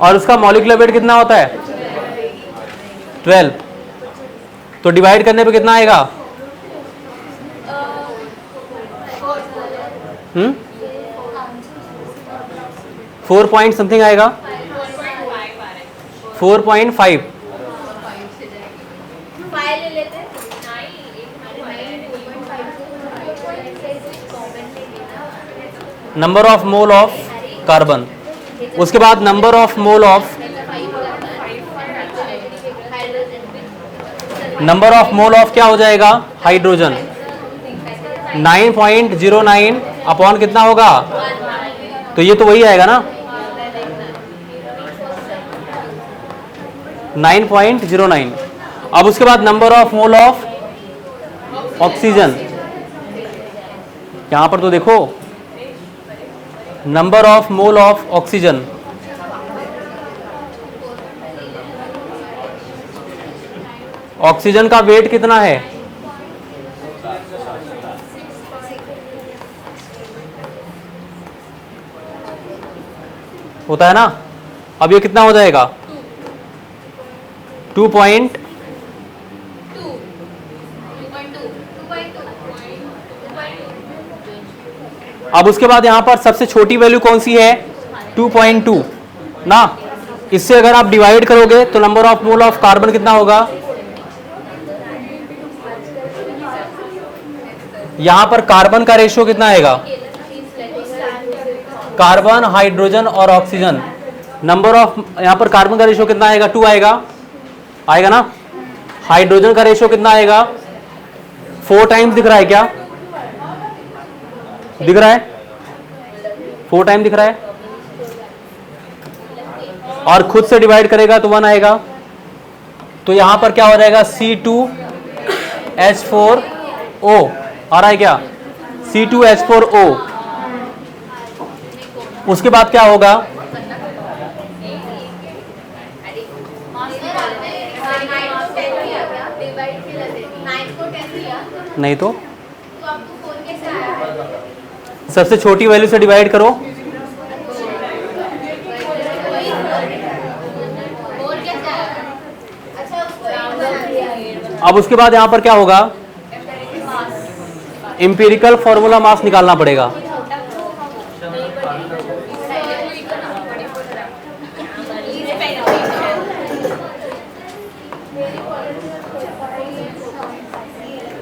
और उसका मॉलिक्यूलर वेट कितना होता है 12। तो डिवाइड करने पे कितना आएगा 4 पॉइंट समथिंग आएगा 4.5। Number of mole of carbon. उसके बाद नंबर ऑफ मोल ऑफ क्या हो जाएगा हाइड्रोजन 9.09 अपॉन कितना होगा, तो ये तो वही आएगा ना 9.09। अब उसके बाद number of mole of oxygen, यहां पर तो देखो number of mole of oxygen, oxygen का वेट कितना है होता है ना। अब ये कितना हो जाएगा 2.2। अब उसके बाद यहां पर सबसे छोटी वैल्यू कौन सी है 2.2 ना। इससे अगर आप डिवाइड करोगे तो number of mole of carbon कितना होगा, यहां पर कार्बन का रेशियो कितना आएगा, कार्बन हाइड्रोजन और ऑक्सीजन, नंबर ऑफ यहां पर कार्बन का रेशियो कितना आएगा 2 आएगा ना। हाइड्रोजन का रेशियो कितना आएगा 4 टाइम्स दिख रहा है क्या, दिख रहा है 4 टाइम दिख रहा है, और खुद से डिवाइड करेगा तो 1 आएगा। तो यहां पर क्या हो जाएगा C2H4O आ रहा है क्या C2H4O। उसके बाद क्या होगा नहीं तो सबसे छोटी वैल्यू से डिवाइड करो, अब उसके बाद यहां पर क्या होगा इंपिरिकल फॉर्मूला मास निकालना पड़ेगा।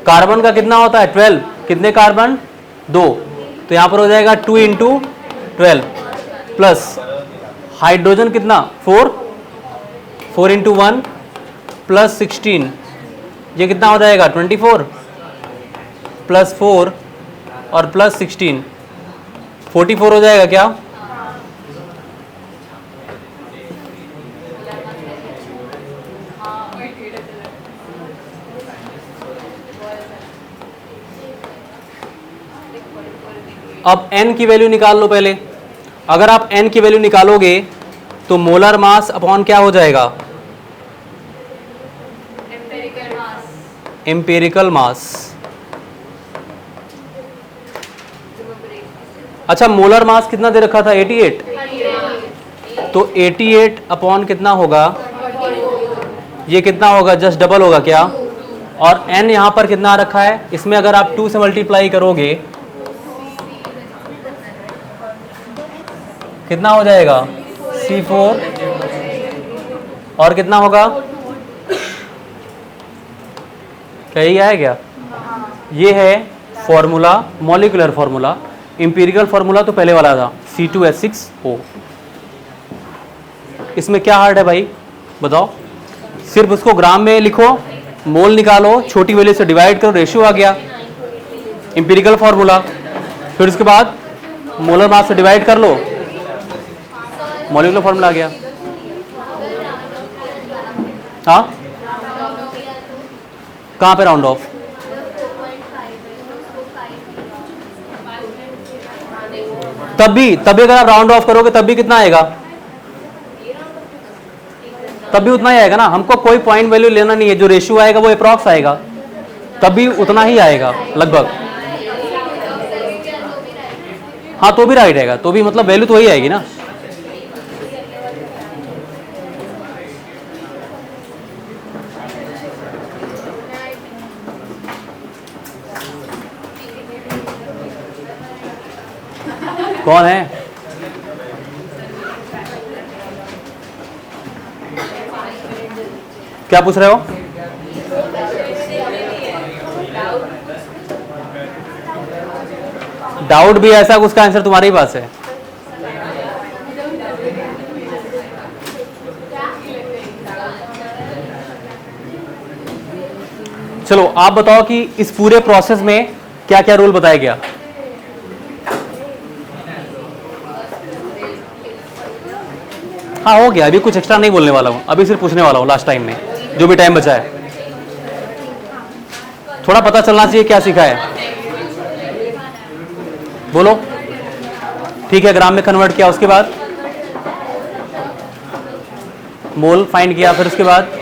कार्बन का कितना होता है 12, कितने कार्बन 2, तो यहां पर हो जाएगा 2 × 12 प्लस हाइड्रोजन कितना 4 × 1 प्लस 16, ये कितना हो जाएगा 24 प्लस 4 और प्लस 16 44 हो जाएगा क्या। अब n की वैल्यू निकाल लो पहले। अगर आप n की वैल्यू निकालोगे तो मोलर मास अपॉन क्या हो जाएगा एम्पिरिकल मास। अच्छा मोलर मास कितना दे रखा था 88, तो 88 अपॉन कितना होगा, ये कितना होगा जस्ट डबल होगा क्या और n यहाँ पर कितना आ रखा है, इसमें अगर आप 2 से मल्टीप्लाई करोगे कितना हो जाएगा C4 और कितना होगा, क्या यही आया क्या? ये है formula, molecular formula. Empirical formula तो पहले वाला था C2H6O। इसमें क्या हार्ड है भाई बताओ? सिर्फ उसको ग्राम में लिखो, मोल निकालो, छोटी वैल्यू से डिवाइड करो, रेशियो आ गया इंपीरिकल फॉर्मूला। फिर उसके बाद मोलर मास से डिवाइड कर लो, मॉलिक्यूलर फॉर्मूला आ गया। हाँ कहाँ पे राउंड ऑफ? तभी अगर आप राउंड ऑफ करोगे तब भी कितना आएगा? तब भी उतना ही आएगा ना। हमको कोई पॉइंट वैल्यू लेना नहीं है, जो रेशियो आएगा वो अप्रॉक्स आएगा, तब भी उतना ही आएगा लगभग। हाँ तो भी राइट आएगा, तो भी मतलब वैल्यू तो वही आएगी ना। कौन है? क्या पूछ रहे हो? डाउट भी ऐसा, उसका आंसर तुम्हारे ही पास है। चलो आप बताओ कि इस पूरे प्रोसेस में क्या क्या रूल बताया गया? हाँ हो गया, अभी कुछ एक्स्ट्रा नहीं बोलने वाला हूँ, अभी सिर्फ पूछने वाला हूँ लास्ट टाइम में जो भी टाइम बचा है। थोड़ा पता चलना चाहिए क्या सीखा है, बोलो। ठीक है, ग्राम में कन्वर्ट किया, उसके बाद मोल फाइंड किया, फिर उसके बाद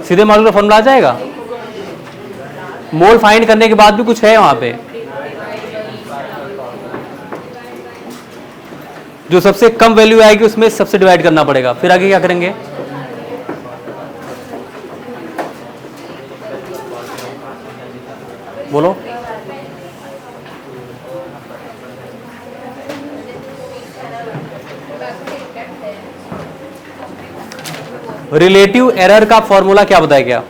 सीधे मॉलिक्यूलर फॉर्मूला आ जाएगा। मोल फाइंड करने के बाद भी कुछ है वहां पे, जो सबसे कम वैल्यू आएगी उसमें सबसे डिवाइड करना पड़ेगा। फिर आगे क्या करेंगे? बोलो। रिलेटिव एरर का फॉर्मूला क्या बताया गया?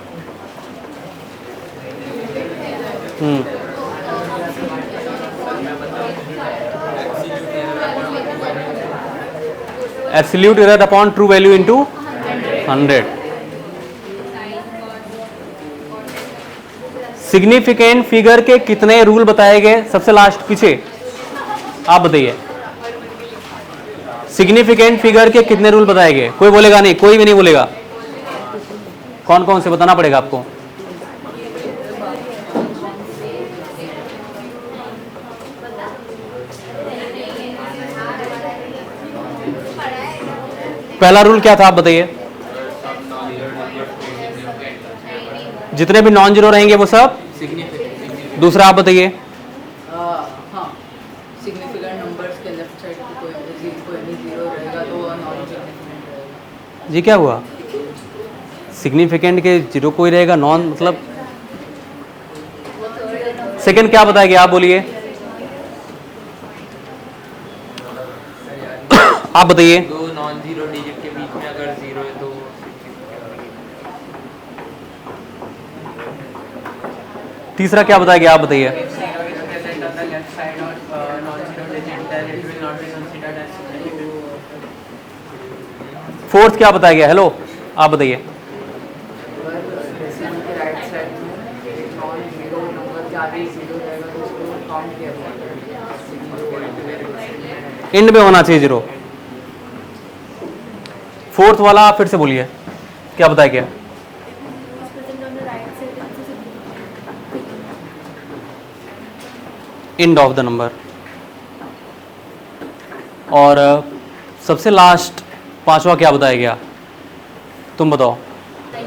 Absolute error upon true value into 100। Significant figure के कितने रूल बताए गए? सबसे लास्ट पीछे आप बताइए, सिग्निफिकेंट फिगर के कितने रूल बताए गए? कोई बोलेगा नहीं, कोई भी नहीं बोलेगा। कौन कौन से बताना पड़ेगा आपको? पहला रूल क्या था आप बताइए? जितने भी नॉन जीरो रहेंगे वो सब। दूसरा आप बताइए। हाँ, सिग्निफिकेंट नंबर्स के लेफ्ट साइड कोई जीरो रहेगा तो नॉन सिग्निफिकेंट रहेगा। जी क्या हुआ? सिग्निफिकेंट के जीरो कोई रहेगा, नॉन मतलब सेकंड क्या बताया गया? आप बोलिए, आप बताइए। दो नॉन जीरो डिजिट के बीच में अगर जीरो है तो तीसरा क्या बताया गया? आप बताइए। फोर्थ क्या बताया गया? हेलो आप बताइए। राइट साइड में नॉन जीरो नंबर के आगे जीरो रहेगा तो उसको काउंट किया जाएगा। एंड में होना चाहिए जीरो। फोर्थ वाला फिर से बोलिए, क्या बताया गया? End of the number. और सबसे लास्ट पांचवा क्या बताया गया? तुम बताओ।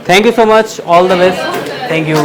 Thank you so much, all the best, thank you.